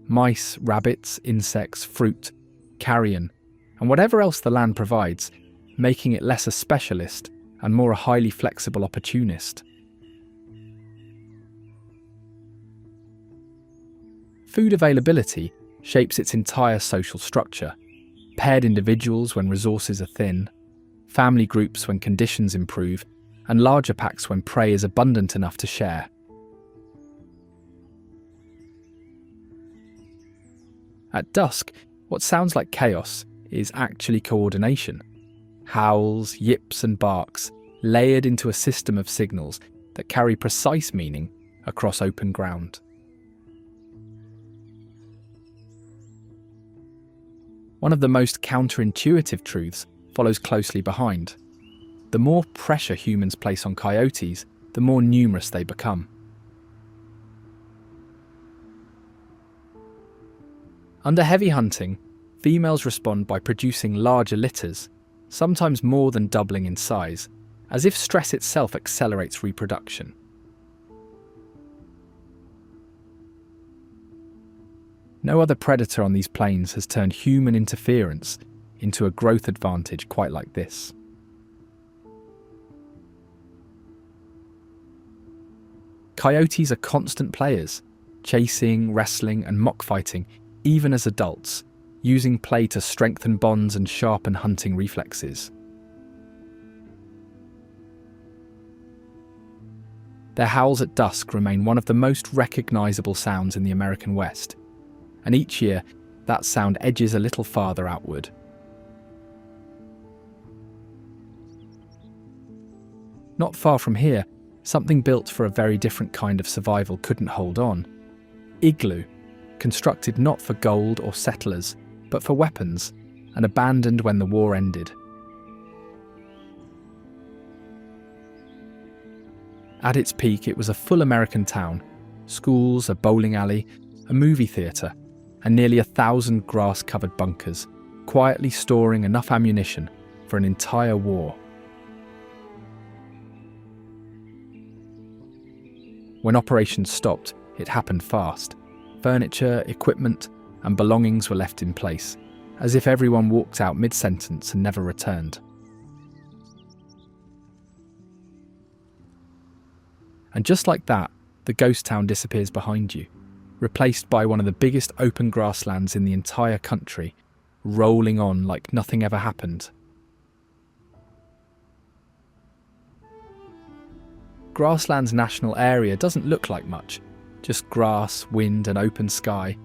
mice, rabbits, insects, fruit, carrion, and whatever else the land provides, making it less a specialist and more a highly flexible opportunist. Food availability shapes its entire social structure. Paired individuals when resources are thin, family groups when conditions improve, and larger packs when prey is abundant enough to share. At dusk, what sounds like chaos is actually coordination. Howls, yips and barks, layered into a system of signals that carry precise meaning across open ground. One of the most counterintuitive truths follows closely behind. The more pressure humans place on coyotes, the more numerous they become. Under heavy hunting, females respond by producing larger litters, sometimes more than doubling in size, as if stress itself accelerates reproduction. No other predator on these plains has turned human interference into a growth advantage quite like this. Coyotes are constant players, chasing, wrestling, and mock fighting, even as adults, using play to strengthen bonds and sharpen hunting reflexes. Their howls at dusk remain one of the most recognizable sounds in the American West, and each year that sound edges a little farther outward. Not far from here, something built for a very different kind of survival couldn't hold on. Igloo, constructed not for gold or settlers, but for weapons, and abandoned when the war ended. At its peak, it was a full American town, schools, a bowling alley, a movie theatre, and nearly 1,000 grass-covered bunkers, quietly storing enough ammunition for an entire war. When operations stopped, it happened fast. Furniture, equipment, and belongings were left in place, as if everyone walked out mid-sentence and never returned. And just like that, the ghost town disappears behind you, replaced by one of the biggest open grasslands in the entire country, rolling on like nothing ever happened. Grasslands National Area doesn't look like much, just grass, wind, and open sky,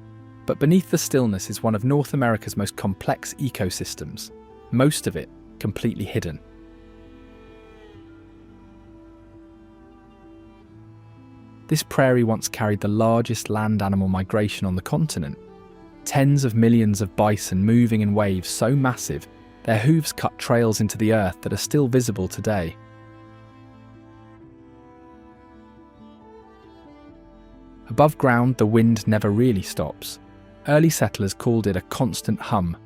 but beneath the stillness is one of North America's most complex ecosystems, most of it completely hidden. This prairie once carried the largest land animal migration on the continent. Tens of millions of bison moving in waves so massive, their hooves cut trails into the earth that are still visible today. Above ground, the wind never really stops. Early settlers called it a constant hum,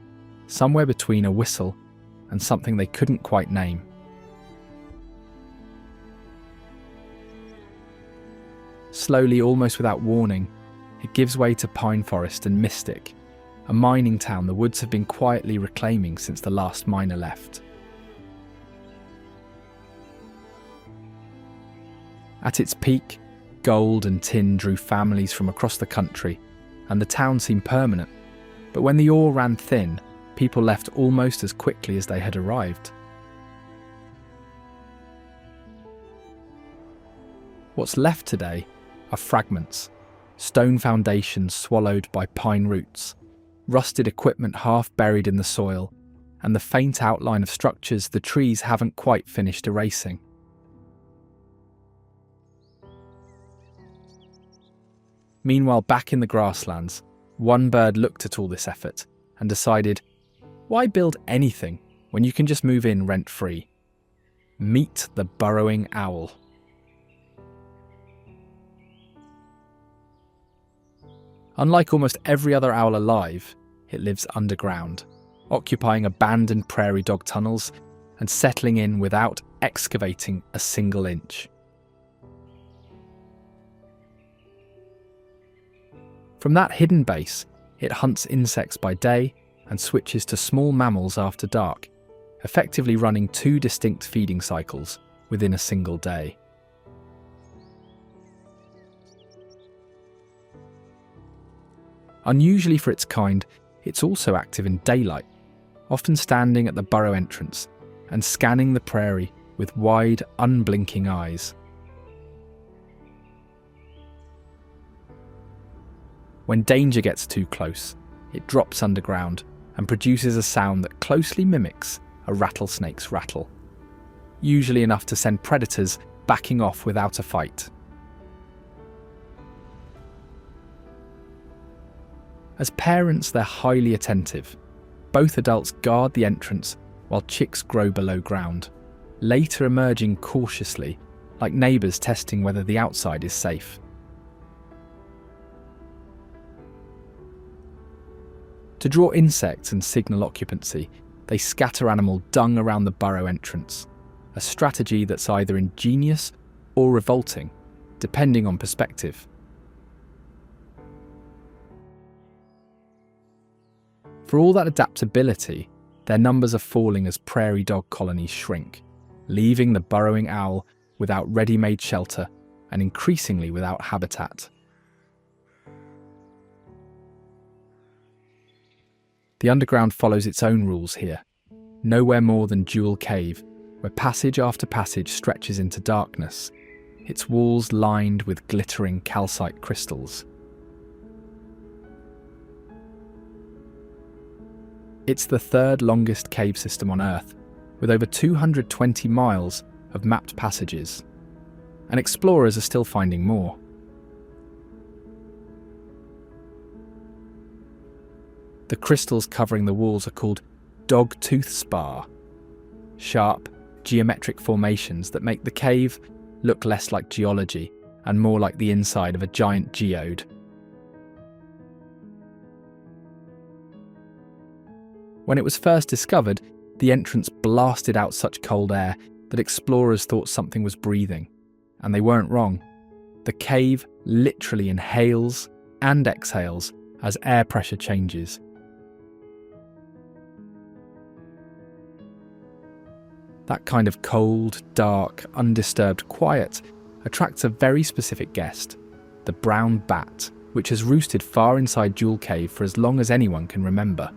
somewhere between a whistle and something they couldn't quite name. Slowly, almost without warning, it gives way to pine forest and Mystic, a mining town the woods have been quietly reclaiming since the last miner left. At its peak, gold and tin drew families from across the country, and the town seemed permanent. But when the ore ran thin, people left almost as quickly as they had arrived. What's left today are fragments, stone foundations swallowed by pine roots, rusted equipment half buried in the soil, and the faint outline of structures the trees haven't quite finished erasing. Meanwhile, back in the grasslands, one bird looked at all this effort and decided, why build anything when you can just move in rent-free? Meet the burrowing owl. Unlike almost every other owl alive, it lives underground, occupying abandoned prairie dog tunnels and settling in without excavating a single inch. From that hidden base, it hunts insects by day and switches to small mammals after dark, effectively running two distinct feeding cycles within a single day. Unusually for its kind, it's also active in daylight, often standing at the burrow entrance and scanning the prairie with wide, unblinking eyes. When danger gets too close, it drops underground and produces a sound that closely mimics a rattlesnake's rattle. usually enough to send predators backing off without a fight. As parents, they're highly attentive. Both adults guard the entrance while chicks grow below ground, later emerging cautiously, like neighbours testing whether the outside is safe. To draw insects and signal occupancy, they scatter animal dung around the burrow entrance, a strategy that's either ingenious or revolting, depending on perspective. For all that adaptability, their numbers are falling as prairie dog colonies shrink, leaving the burrowing owl without ready-made shelter and increasingly without habitat. The underground follows its own rules here, nowhere more than Jewel Cave, where passage after passage stretches into darkness, its walls lined with glittering calcite crystals. It's the third longest cave system on Earth, with over 220 miles of mapped passages, and explorers are still finding more. The crystals covering the walls are called dog-tooth spar, sharp, geometric formations that make the cave look less like geology and more like the inside of a giant geode. When it was first discovered, the entrance blasted out such cold air that explorers thought something was breathing, and they weren't wrong. The cave literally inhales and exhales as air pressure changes. That kind of cold, dark, undisturbed quiet attracts a very specific guest, the brown bat, which has roosted far inside Jewel Cave for as long as anyone can remember.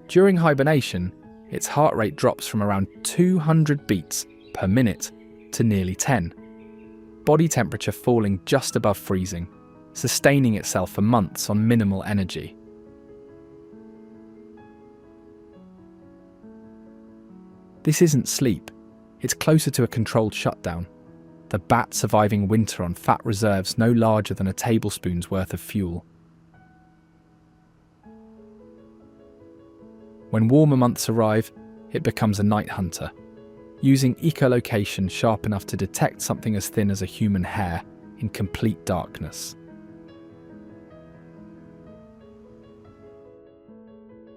During hibernation, its heart rate drops from around 200 beats per minute to nearly 10, body temperature falling just above freezing, sustaining itself for months on minimal energy. This isn't sleep, it's closer to a controlled shutdown, the bat surviving winter on fat reserves no larger than a tablespoon's worth of fuel. When warmer months arrive, it becomes a night hunter, using echolocation sharp enough to detect something as thin as a human hair in complete darkness.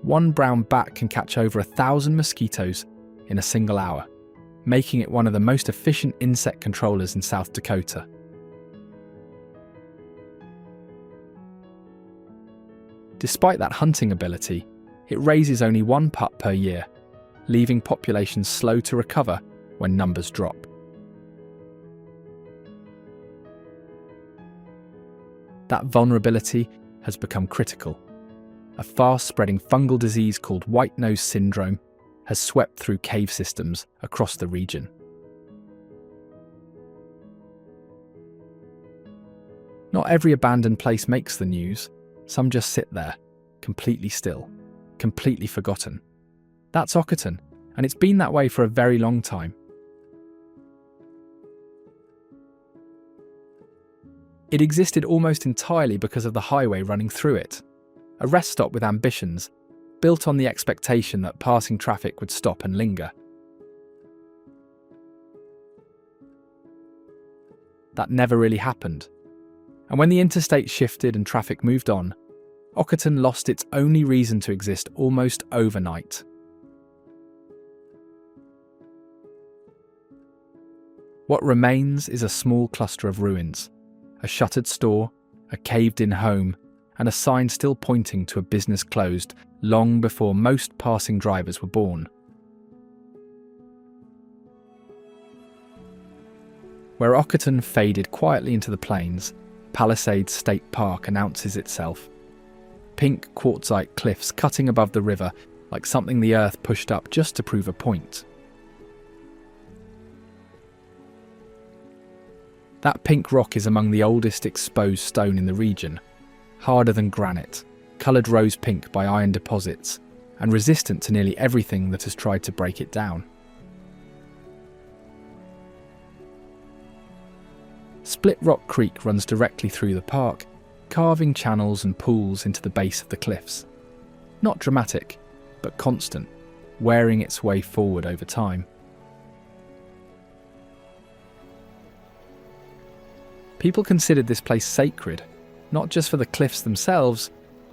One brown bat can catch over 1,000 mosquitoes in a single hour, making it one of the most efficient insect controllers in South Dakota. Despite that hunting ability, it raises only one pup per year, leaving populations slow to recover when numbers drop. That vulnerability has become critical. A fast-spreading fungal disease called white nose syndrome has swept through cave systems across the region. Not every abandoned place makes the news. Some just sit there, completely still, completely forgotten. That's Occoton, and it's been that way for a very long time. It existed almost entirely because of the highway running through it, a rest stop with ambitions, built on the expectation that passing traffic would stop and linger. That never really happened, and when the interstate shifted and traffic moved on, Occoton lost its only reason to exist almost overnight. What remains is a small cluster of ruins, a shuttered store, a caved-in home, and a sign still pointing to a business closed long before most passing drivers were born. Where Occoton faded quietly into the plains, Palisades State Park announces itself. Pink quartzite cliffs cutting above the river like something the earth pushed up just to prove a point. That pink rock is among the oldest exposed stone in the region, harder than granite, coloured rose pink by iron deposits, and resistant to nearly everything that has tried to break it down. Split Rock Creek runs directly through the park, carving channels and pools into the base of the cliffs. Not dramatic, but constant, wearing its way forward over time. People considered this place sacred, not just for the cliffs themselves,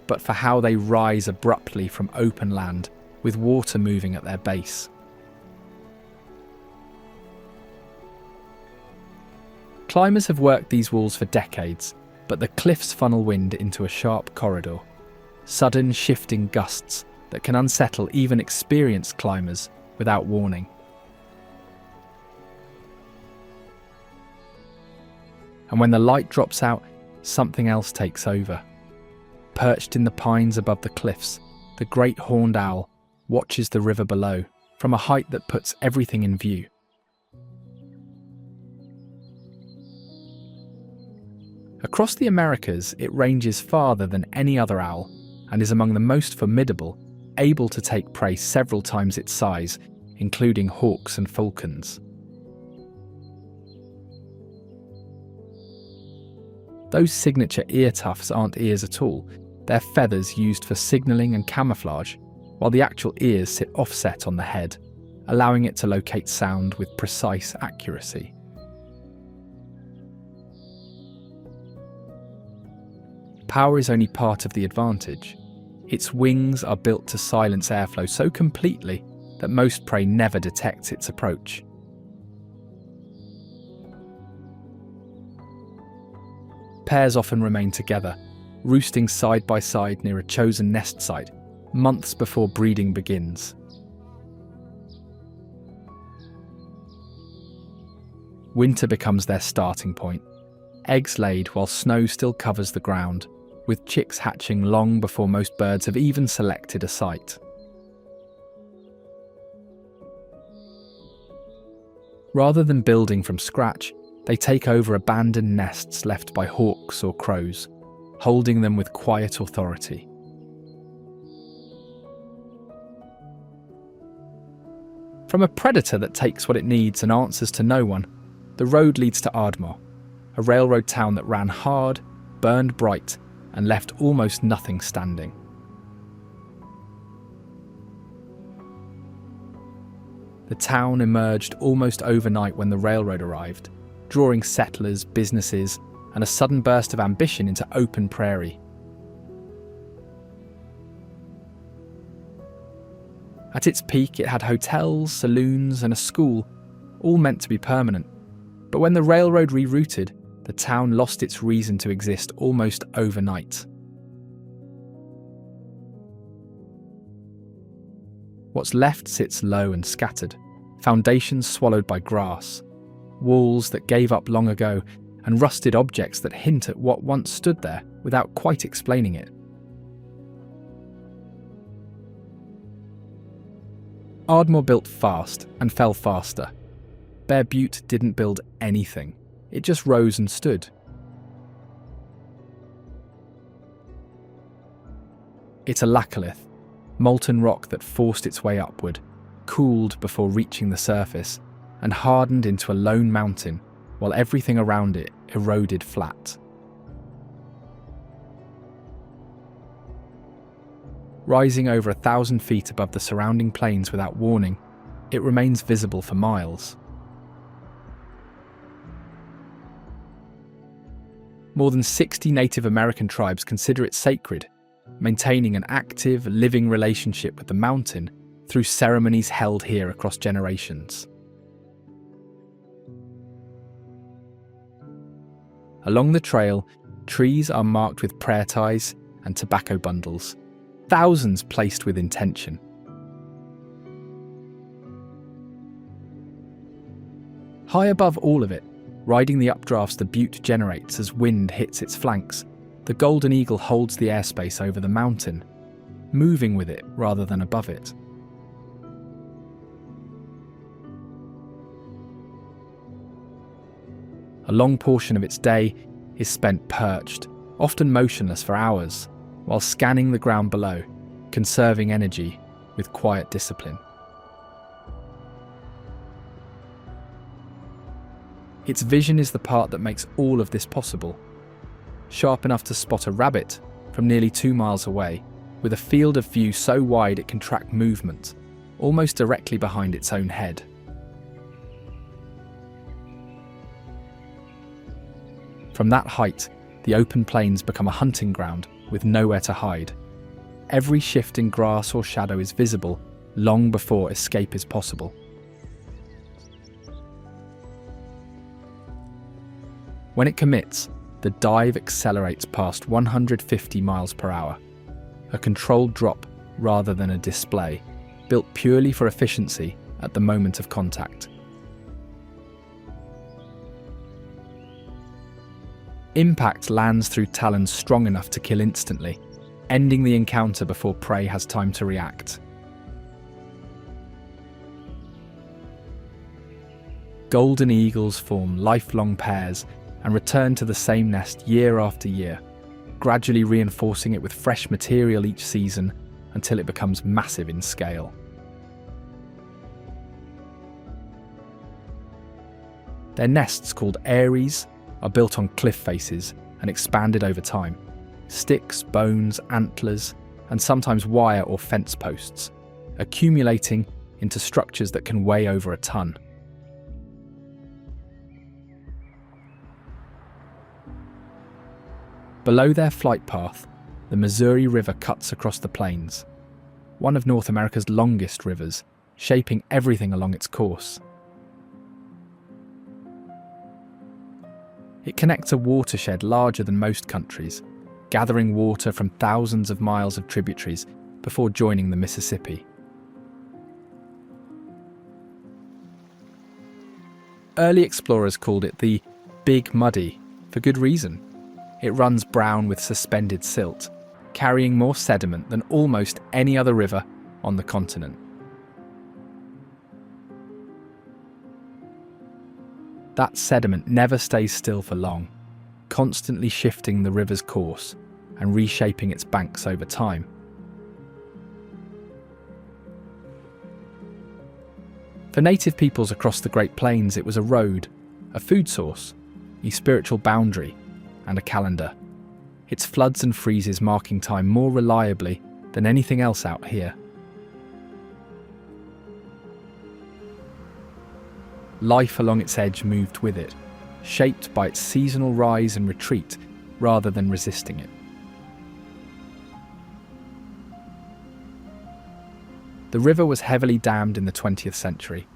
but for how they rise abruptly from open land, with water moving at their base. Climbers have worked these walls for decades, but the cliffs funnel wind into a sharp corridor. Sudden shifting gusts that can unsettle even experienced climbers without warning. And when the light drops out, something else takes over. Perched in the pines above the cliffs, the great horned owl watches the river below from a height that puts everything in view. Across the Americas, it ranges farther than any other owl and is among the most formidable, able to take prey several times its size, including hawks and falcons. Those signature ear tufts aren't ears at all, they're feathers used for signalling and camouflage, while the actual ears sit offset on the head, allowing it to locate sound with precise accuracy. Power is only part of the advantage. Its wings are built to silence airflow so completely that most prey never detects its approach. Pairs often remain together, roosting side by side near a chosen nest site, months before breeding begins. Winter becomes their starting point. Eggs laid while snow still covers the ground, with chicks hatching long before most birds have even selected a site. Rather than building from scratch, they take over abandoned nests left by hawks or crows, holding them with quiet authority. From a predator that takes what it needs and answers to no one, the road leads to Ardmore, a railroad town that ran hard, burned bright, and left almost nothing standing. The town emerged almost overnight when the railroad arrived, drawing settlers, businesses, and a sudden burst of ambition into open prairie. At its peak, it had hotels, saloons, and a school, all meant to be permanent. But when the railroad rerouted, the town lost its reason to exist almost overnight. What's left sits low and scattered, foundations swallowed by grass, walls that gave up long ago, and rusted objects that hint at what once stood there without quite explaining it. Ardmore built fast and fell faster. Bear Butte didn't build anything. It just rose and stood. It's a laccolith, molten rock that forced its way upward, cooled before reaching the surface, and hardened into a lone mountain, while everything around it eroded flat. Rising over 1,000 feet above the surrounding plains without warning, it remains visible for miles. More than 60 Native American tribes consider it sacred, maintaining an active, living relationship with the mountain through ceremonies held here across generations. Along the trail, trees are marked with prayer ties and tobacco bundles, thousands placed with intention. High above all of it, riding the updrafts the butte generates as wind hits its flanks, the golden eagle holds the airspace over the mountain, moving with it rather than above it. A long portion of its day is spent perched, often motionless for hours, while scanning the ground below, conserving energy with quiet discipline. Its vision is the part that makes all of this possible. Sharp enough to spot a rabbit from nearly 2 miles away, with a field of view so wide it can track movement, almost directly behind its own head. From that height, the open plains become a hunting ground with nowhere to hide. Every shift in grass or shadow is visible long before escape is possible. When it commits, the dive accelerates past 150 miles per hour, a controlled drop rather than a display, built purely for efficiency at the moment of contact. Impact lands through talons strong enough to kill instantly, ending the encounter before prey has time to react. Golden eagles form lifelong pairs and return to the same nest year after year, gradually reinforcing it with fresh material each season until it becomes massive in scale. Their nests, called eyries, are built on cliff faces and expanded over time. Sticks, bones, antlers, and sometimes wire or fence posts, accumulating into structures that can weigh over a ton. Below their flight path, the Missouri River cuts across the plains, one of North America's longest rivers, shaping everything along its course. It connects a watershed larger than most countries, gathering water from thousands of miles of tributaries before joining the Mississippi. Early explorers called it the Big Muddy, for good reason. It runs brown with suspended silt, carrying more sediment than almost any other river on the continent. That sediment never stays still for long, constantly shifting the river's course and reshaping its banks over time. For native peoples across the Great Plains, it was a road, a food source, a spiritual boundary, and a calendar, its floods and freezes marking time more reliably than anything else out here. Life along its edge moved with it, shaped by its seasonal rise and retreat rather than resisting it. The river was heavily dammed in the 20th century,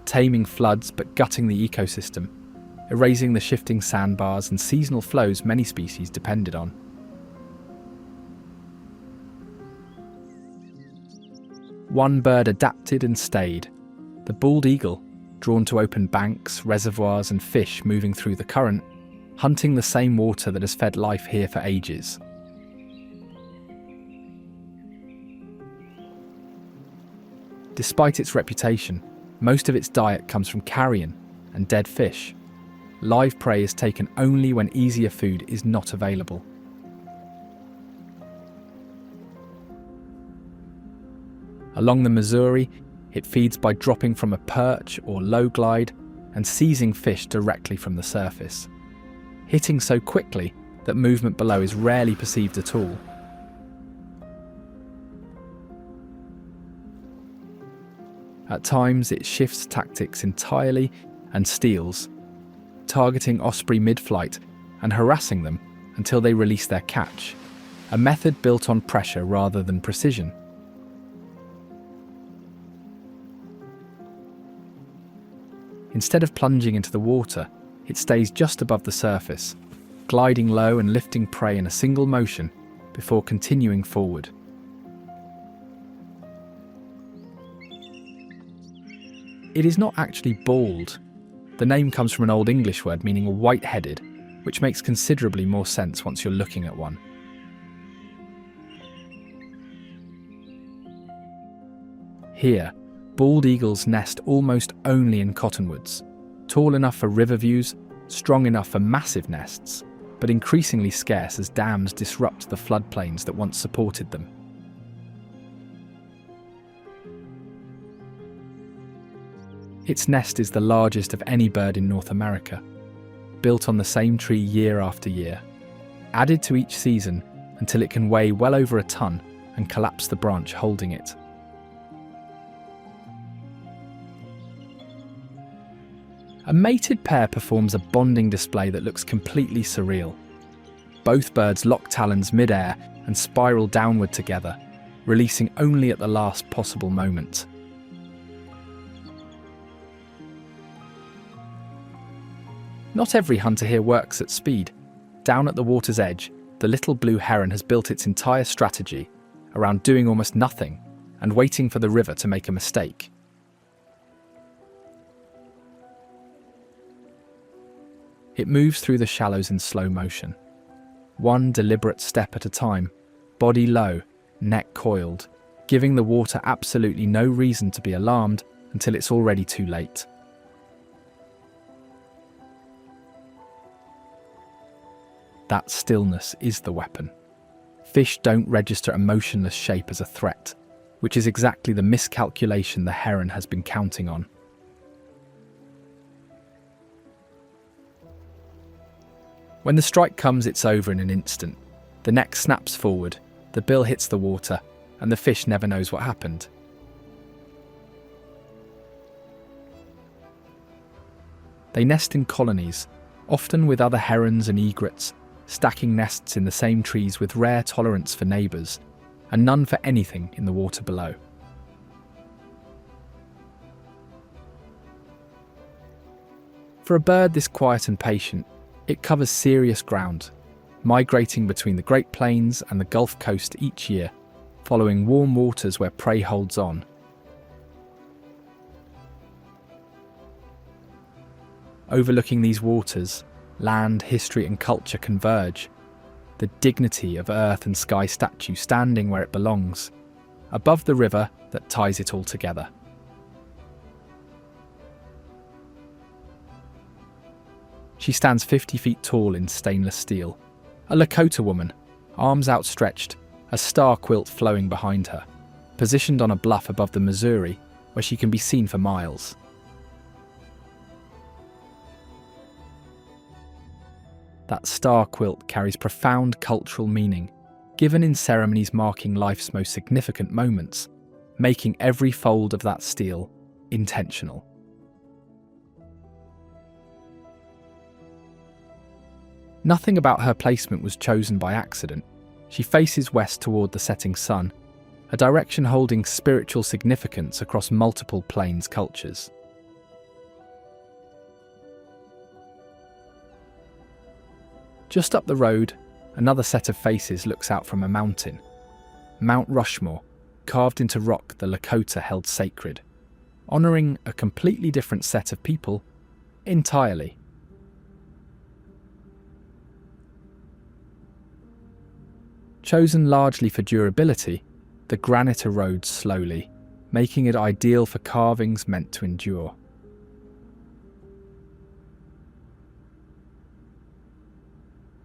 taming floods but gutting the ecosystem, erasing the shifting sandbars and seasonal flows many species depended on. One bird adapted and stayed, the bald eagle, drawn to open banks, reservoirs and fish moving through the current, hunting the same water that has fed life here for ages. Despite its reputation, most of its diet comes from carrion and dead fish. Live prey is taken only when easier food is not available. Along the Missouri, it feeds by dropping from a perch or low glide and seizing fish directly from the surface, hitting so quickly that movement below is rarely perceived at all. At times, it shifts tactics entirely and steals, targeting osprey mid-flight and harassing them until they release their catch, a method built on pressure rather than precision. Instead of plunging into the water, it stays just above the surface, gliding low and lifting prey in a single motion before continuing forward. It is not actually bald. The name comes from an Old English word meaning white-headed, which makes considerably more sense once you're looking at one. Here, bald eagles nest almost only in cottonwoods, tall enough for river views, strong enough for massive nests, but increasingly scarce as dams disrupt the floodplains that once supported them. Its nest is the largest of any bird in North America, built on the same tree year after year, added to each season until it can weigh well over a ton and collapse the branch holding it. A mated pair performs a bonding display that looks completely surreal. Both birds lock talons mid-air and spiral downward together, releasing only at the last possible moment. Not every hunter here works at speed. Down at the water's edge, the little blue heron has built its entire strategy around doing almost nothing and waiting for the river to make a mistake. It moves through the shallows in slow motion, one deliberate step at a time, body low, neck coiled, giving the water absolutely no reason to be alarmed until it's already too late. That stillness is the weapon. Fish don't register a motionless shape as a threat, which is exactly the miscalculation the heron has been counting on. When the strike comes, it's over in an instant. The neck snaps forward, the bill hits the water, and the fish never knows what happened. They nest in colonies, often with other herons and egrets, stacking nests in the same trees with rare tolerance for neighbours, and none for anything in the water below. For a bird this quiet and patient, it covers serious ground, migrating between the Great Plains and the Gulf Coast each year, following warm waters where prey holds on. Overlooking these waters, land, history and culture converge, the dignity of earth and sky statue standing where it belongs, above the river that ties it all together. She stands 50 feet tall in stainless steel, a Lakota woman, arms outstretched, a star quilt flowing behind her, positioned on a bluff above the Missouri where she can be seen for miles. That star quilt carries profound cultural meaning, given in ceremonies marking life's most significant moments, making every fold of that steel intentional. Nothing about her placement was chosen by accident. She faces west toward the setting sun, a direction holding spiritual significance across multiple plains cultures. Just up the road, another set of faces looks out from a mountain. Mount Rushmore, carved into rock the Lakota held sacred, honouring a completely different set of people entirely. Chosen largely for durability, the granite erodes slowly, making it ideal for carvings meant to endure.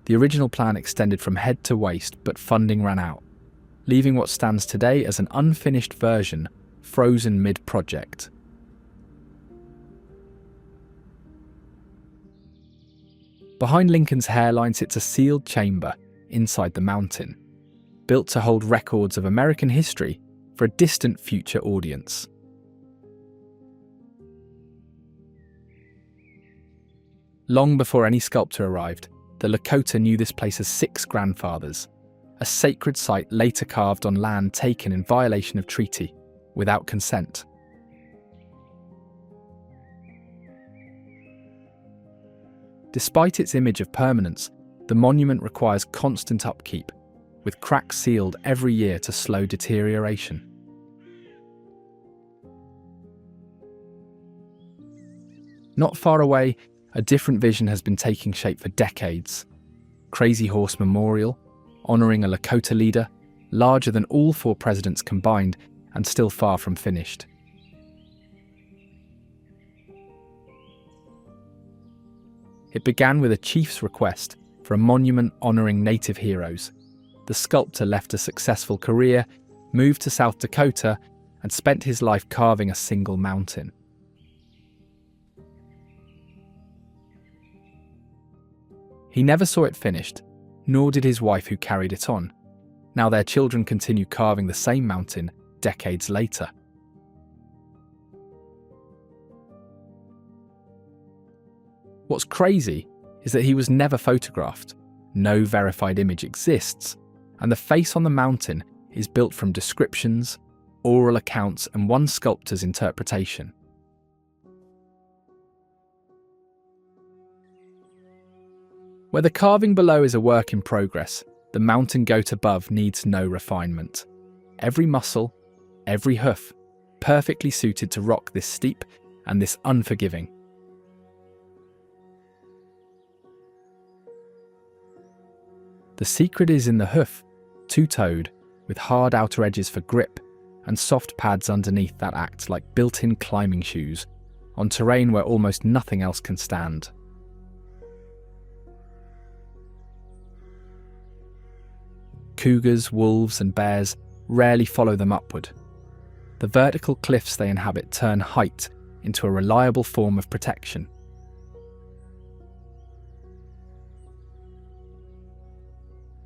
The original plan extended from head to waist, but funding ran out, leaving what stands today as an unfinished version, frozen mid-project. Behind Lincoln's hairline sits a sealed chamber inside the mountain, built to hold records of American history for a distant future audience. Long before any sculptor arrived, the Lakota knew this place as 6 grandfathers, a sacred site later carved on land taken in violation of treaty, without consent. Despite its image of permanence, the monument requires constant upkeep, with cracks sealed every year to slow deterioration. Not far away, a different vision has been taking shape for decades. Crazy Horse Memorial, honouring a Lakota leader, larger than all 4 presidents combined and still far from finished. It began with a chief's request for a monument honouring native heroes. The sculptor left a successful career, moved to South Dakota, and spent his life carving a single mountain. He never saw it finished, nor did his wife who carried it on. Now their children continue carving the same mountain decades later. What's crazy is that he was never photographed. No verified image exists, and the face on the mountain is built from descriptions, oral accounts, and one sculptor's interpretation. Where the carving below is a work in progress, the mountain goat above needs no refinement. Every muscle, every hoof, perfectly suited to rock this steep and this unforgiving. The secret is in the hoof, two-toed, with hard outer edges for grip and soft pads underneath that act like built-in climbing shoes on terrain where almost nothing else can stand. Cougars, wolves, and bears rarely follow them upward. The vertical cliffs they inhabit turn height into a reliable form of protection.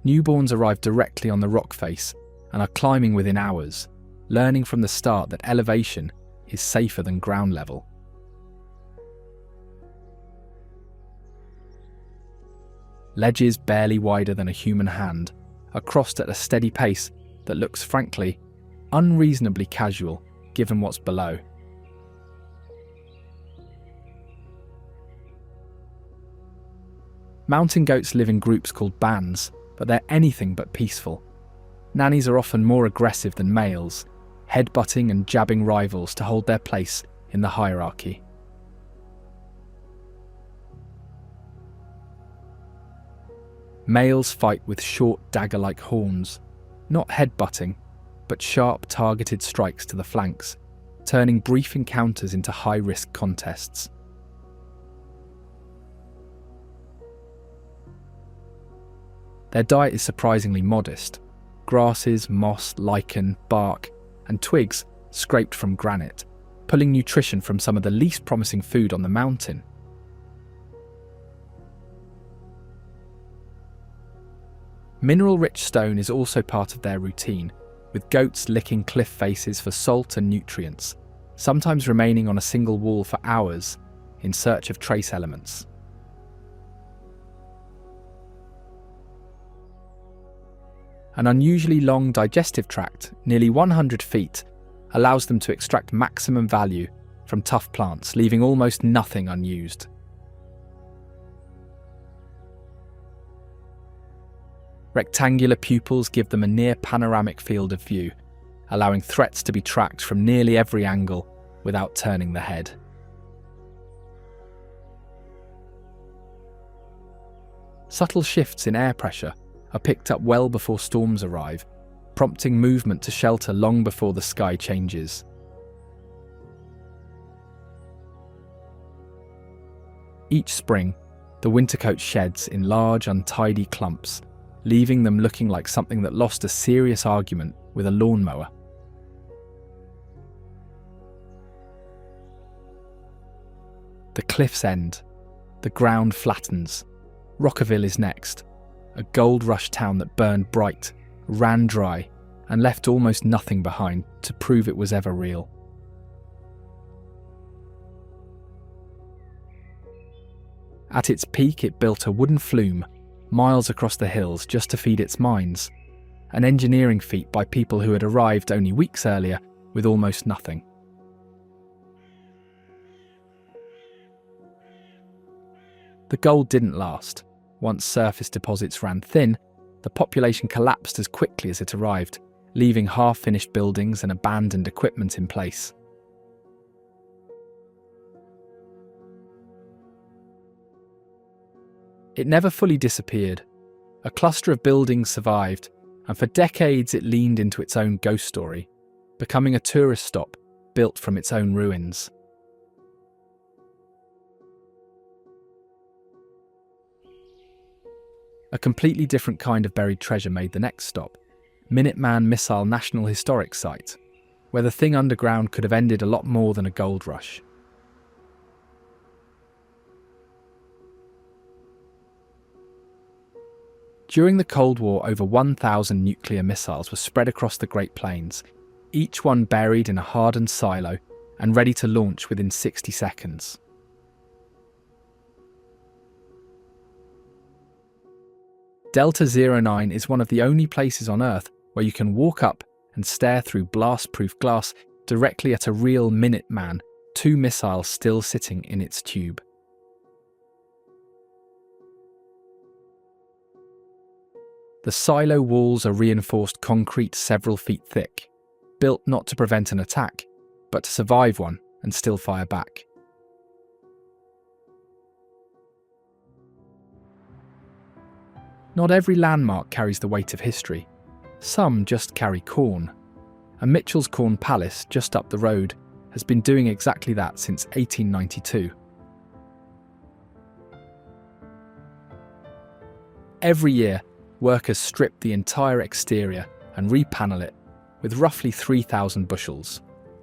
Newborns arrive directly on the rock face and are climbing within hours, learning from the start that elevation is safer than ground level. Ledges barely wider than a human hand are crossed at a steady pace that looks, frankly, unreasonably casual given what's below. Mountain goats live in groups called bands, but they're anything but peaceful. Nannies are often more aggressive than males, headbutting and jabbing rivals to hold their place in the hierarchy. Males fight with short dagger-like horns, not headbutting, but sharp targeted strikes to the flanks, turning brief encounters into high-risk contests. Their diet is surprisingly modest: grasses, moss, lichen, bark, and twigs scraped from granite, pulling nutrition from some of the least promising food on the mountain. Mineral-rich stone is also part of their routine, with goats licking cliff faces for salt and nutrients, sometimes remaining on a single wall for hours in search of trace elements. An unusually long digestive tract, nearly 100 feet, allows them to extract maximum value from tough plants, leaving almost nothing unused. Rectangular pupils give them a near panoramic field of view, allowing threats to be tracked from nearly every angle without turning the head. Subtle shifts in air pressure are picked up well before storms arrive, prompting movement to shelter long before the sky changes. Each spring, the winter coat sheds in large, untidy clumps, leaving them looking like something that lost a serious argument with a lawnmower. The cliff's end. The ground flattens. Rockerville is next, a gold rush town that burned bright, ran dry, and left almost nothing behind to prove it was ever real. At its peak, it built a wooden flume miles across the hills just to feed its mines, an engineering feat by people who had arrived only weeks earlier with almost nothing. The gold didn't last. Once surface deposits ran thin, the population collapsed as quickly as it arrived, leaving half-finished buildings and abandoned equipment in place. It never fully disappeared. A cluster of buildings survived, and for decades it leaned into its own ghost story, becoming a tourist stop built from its own ruins. A completely different kind of buried treasure made the next stop, Minuteman Missile National Historic Site, where the thing underground could have ended a lot more than a gold rush. During the Cold War, over 1,000 nuclear missiles were spread across the Great Plains, each one buried in a hardened silo and ready to launch within 60 seconds. Delta 09 is one of the only places on Earth where you can walk up and stare through blast-proof glass directly at a real Minuteman, 2 missiles still sitting in its tube. The silo walls are reinforced concrete several feet thick, built not to prevent an attack, but to survive one and still fire back. Not every landmark carries the weight of history. Some just carry corn. And Mitchell's Corn Palace, just up the road, has been doing exactly that since 1892. Every year, workers strip the entire exterior and repanel it with roughly 3,000 bushels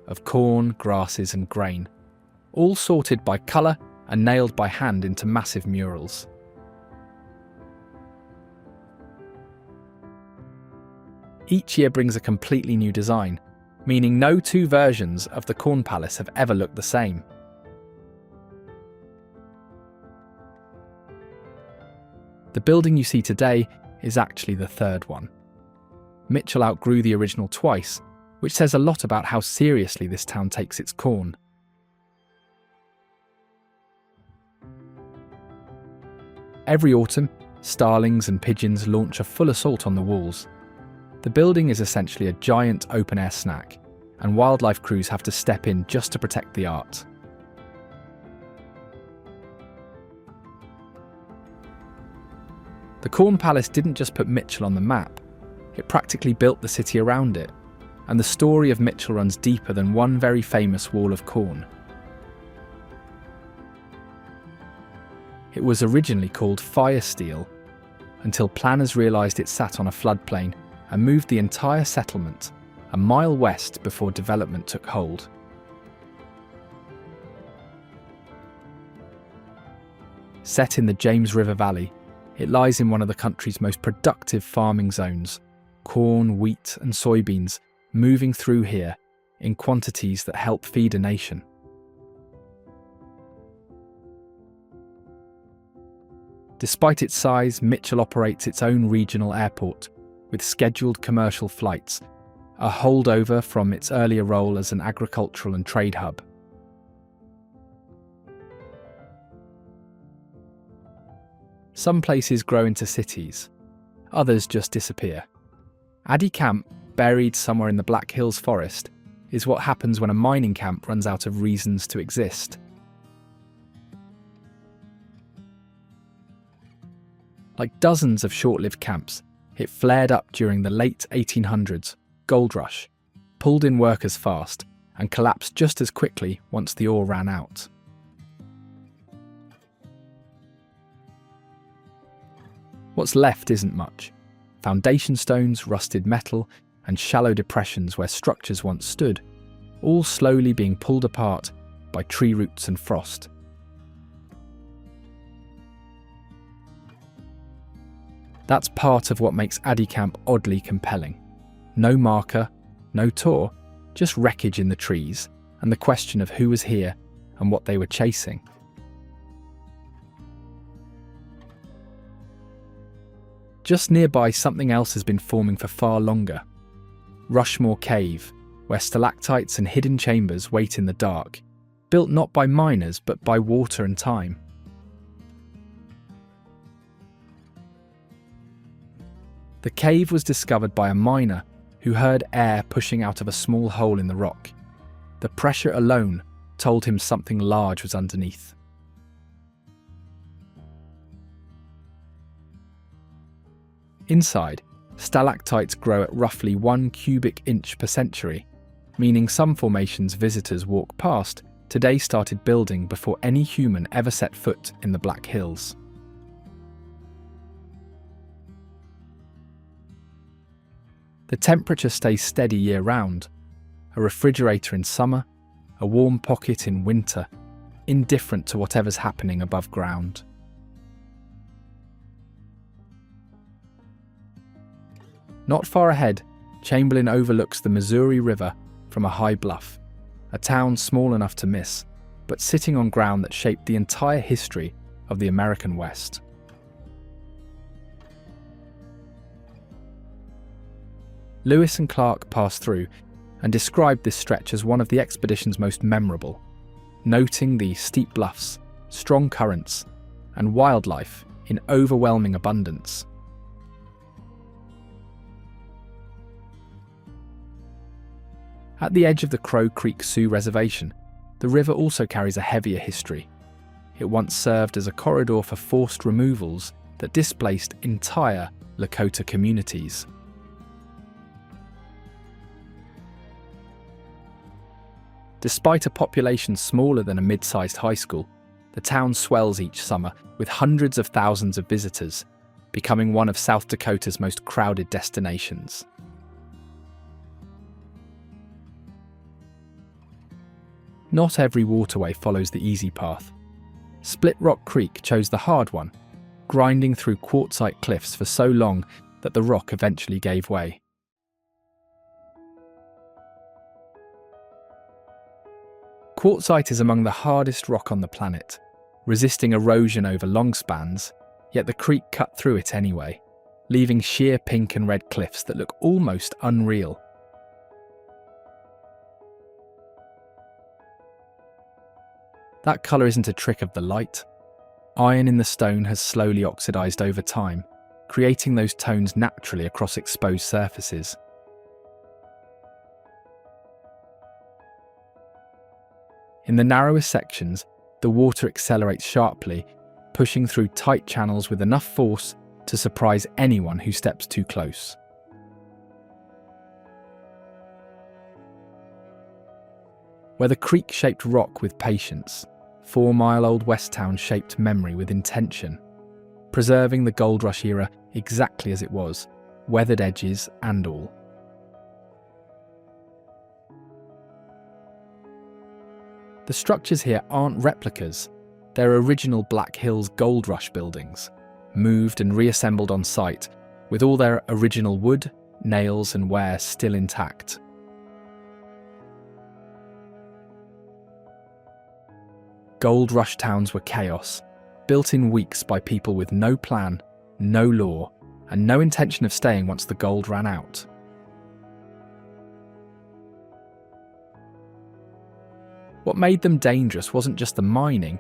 of corn, grasses and grain, all sorted by colour and nailed by hand into massive murals. Each year brings a completely new design, meaning no 2 versions of the Corn Palace have ever looked the same. The building you see today is actually the 3rd one. Mitchell outgrew the original twice, which says a lot about how seriously this town takes its corn. Every autumn, starlings and pigeons launch a full assault on the walls. The building is essentially a giant open-air snack, and wildlife crews have to step in just to protect the art. The Corn Palace didn't just put Mitchell on the map, it practically built the city around it, and the story of Mitchell runs deeper than one very famous wall of corn. It was originally called Fire Steel, until planners realised it sat on a floodplain and moved the entire settlement a mile west before development took hold. Set in the James River Valley, it lies in one of the country's most productive farming zones, corn, wheat and soybeans moving through here in quantities that help feed a nation. Despite its size, Mitchell operates its own regional airport, with scheduled commercial flights, a holdover from its earlier role as an agricultural and trade hub. Some places grow into cities, others just disappear. Addy Camp, buried somewhere in the Black Hills forest, is what happens when a mining camp runs out of reasons to exist. Like dozens of short-lived camps, it flared up during the late 1800s, gold rush, pulled in workers fast, and collapsed just as quickly once the ore ran out. What's left isn't much. Foundation stones, rusted metal, and shallow depressions where structures once stood, all slowly being pulled apart by tree roots and frost. That's part of what makes Addy Camp oddly compelling. No marker, no tour, just wreckage in the trees, and the question of who was here and what they were chasing. Just nearby, something else has been forming for far longer. Rushmore Cave, where stalactites and hidden chambers wait in the dark, built not by miners but by water and time. The cave was discovered by a miner who heard air pushing out of a small hole in the rock. The pressure alone told him something large was underneath. Inside, stalactites grow at roughly 1 cubic inch per century, meaning some formations visitors walk past today started building before any human ever set foot in the Black Hills. The temperature stays steady year-round, a refrigerator in summer, a warm pocket in winter, indifferent to whatever's happening above ground. Not far ahead, Chamberlain overlooks the Missouri River from a high bluff, a town small enough to miss, but sitting on ground that shaped the entire history of the American West. Lewis and Clark passed through and described this stretch as one of the expedition's most memorable, noting the steep bluffs, strong currents, and wildlife in overwhelming abundance. At the edge of the Crow Creek Sioux Reservation, the river also carries a heavier history. It once served as a corridor for forced removals that displaced entire Lakota communities. Despite a population smaller than a mid-sized high school, the town swells each summer with hundreds of thousands of visitors, becoming one of South Dakota's most crowded destinations. Not every waterway follows the easy path. Split Rock Creek chose the hard one, grinding through quartzite cliffs for so long that the rock eventually gave way. Quartzite is among the hardest rock on the planet, resisting erosion over long spans, yet the creek cut through it anyway, leaving sheer pink and red cliffs that look almost unreal. That colour isn't a trick of the light. Iron in the stone has slowly oxidised over time, creating those tones naturally across exposed surfaces. In the narrowest sections, the water accelerates sharply, pushing through tight channels with enough force to surprise anyone who steps too close. Where the creek-shaped rock with patience, 4-mile-old West Town shaped memory with intention, preserving the Gold Rush era exactly as it was, weathered edges and all. The structures here aren't replicas, they're original Black Hills Gold Rush buildings, moved and reassembled on site, with all their original wood, nails and ware still intact. Gold Rush towns were chaos, built in weeks by people with no plan, no law, and no intention of staying once the gold ran out. What made them dangerous wasn't just the mining,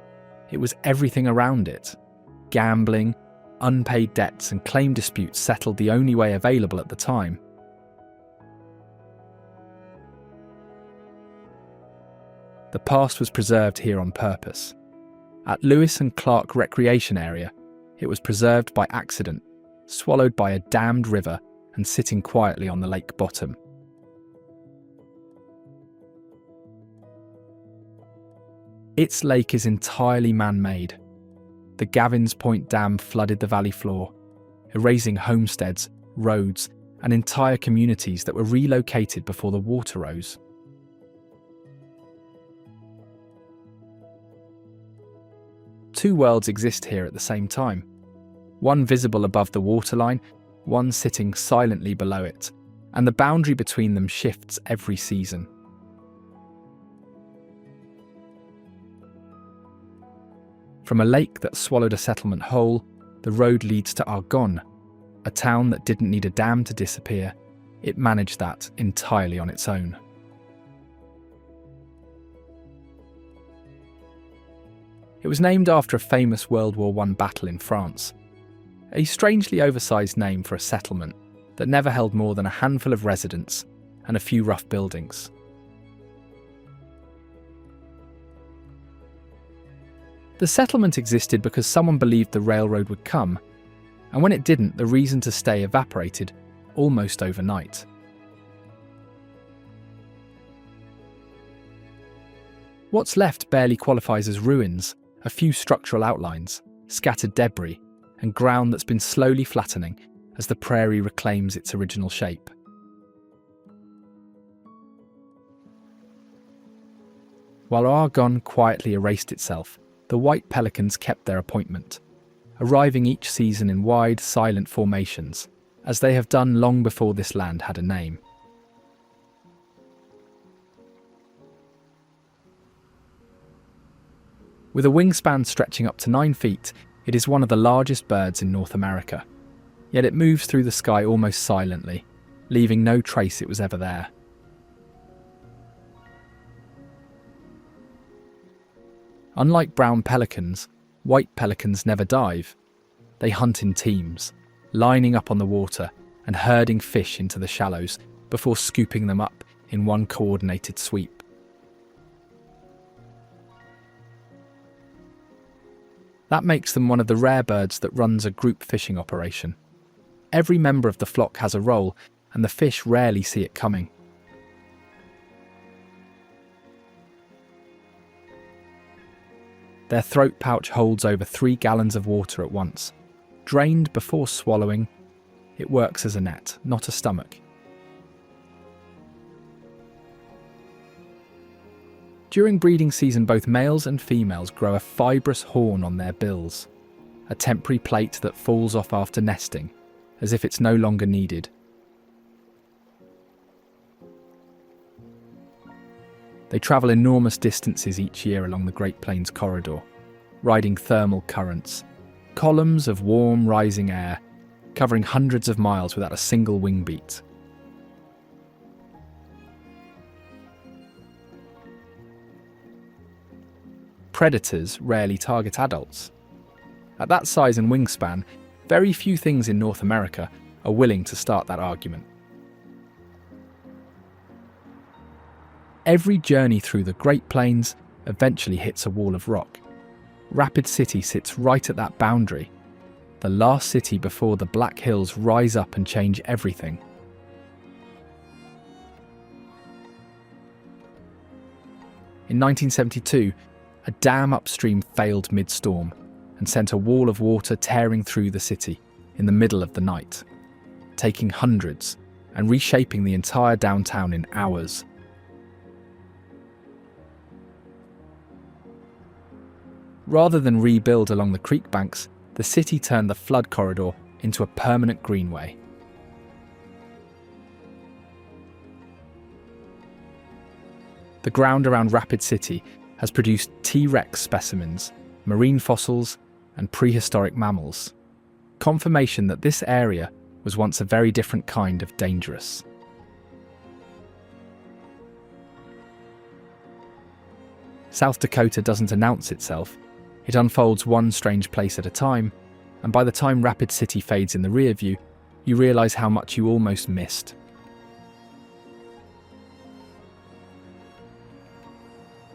it was everything around it. Gambling, unpaid debts and claim disputes settled the only way available at the time. The past was preserved here on purpose. At Lewis and Clark Recreation Area, it was preserved by accident, swallowed by a dammed river and sitting quietly on the lake bottom. Its lake is entirely man-made. The Gavin's Point Dam flooded the valley floor, erasing homesteads, roads, and entire communities that were relocated before the water rose. Two worlds exist here at the same time, one visible above the waterline, one sitting silently below it, and the boundary between them shifts every season. From a lake that swallowed a settlement whole, the road leads to Argonne, a town that didn't need a dam to disappear. It managed that entirely on its own. It was named after a famous World War I battle in France, a strangely oversized name for a settlement that never held more than a handful of residents and a few rough buildings. The settlement existed because someone believed the railroad would come, and when it didn't, the reason to stay evaporated almost overnight. What's left barely qualifies as ruins, a few structural outlines, scattered debris, and ground that's been slowly flattening as the prairie reclaims its original shape. While Argonne quietly erased itself, the white pelicans kept their appointment, arriving each season in wide, silent formations, as they have done long before this land had a name. With a wingspan stretching up to 9 feet, it is one of the largest birds in North America. Yet it moves through the sky almost silently, leaving no trace it was ever there. Unlike brown pelicans, white pelicans never dive. They hunt in teams, lining up on the water and herding fish into the shallows before scooping them up in one coordinated sweep. That makes them one of the rare birds that runs a group fishing operation. Every member of the flock has a role, and the fish rarely see it coming. Their throat pouch holds over 3 gallons of water at once. Drained before swallowing, it works as a net, not a stomach. During breeding season, both males and females grow a fibrous horn on their bills, a temporary plate that falls off after nesting, as if it's no longer needed. They travel enormous distances each year along the Great Plains corridor, riding thermal currents, columns of warm, rising air, covering hundreds of miles without a single wing beat. Predators rarely target adults. At that size and wingspan, very few things in North America are willing to start that argument. Every journey through the Great Plains eventually hits a wall of rock. Rapid City sits right at that boundary, the last city before the Black Hills rise up and change everything. In 1972, a dam upstream failed mid-storm and sent a wall of water tearing through the city in the middle of the night, taking hundreds and reshaping the entire downtown in hours. Rather than rebuild along the creek banks, the city turned the flood corridor into a permanent greenway. The ground around Rapid City has produced T-Rex specimens, marine fossils, and prehistoric mammals. Confirmation that this area was once a very different kind of dangerous. South Dakota doesn't announce itself. It unfolds one strange place at a time, and by the time Rapid City fades in the rear view, you realise how much you almost missed.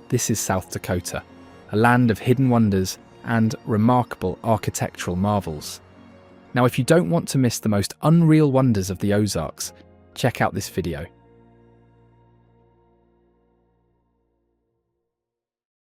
This is South Dakota, a land of hidden wonders and remarkable architectural marvels. Now, if you don't want to miss the most unreal wonders of the Ozarks, check out this video.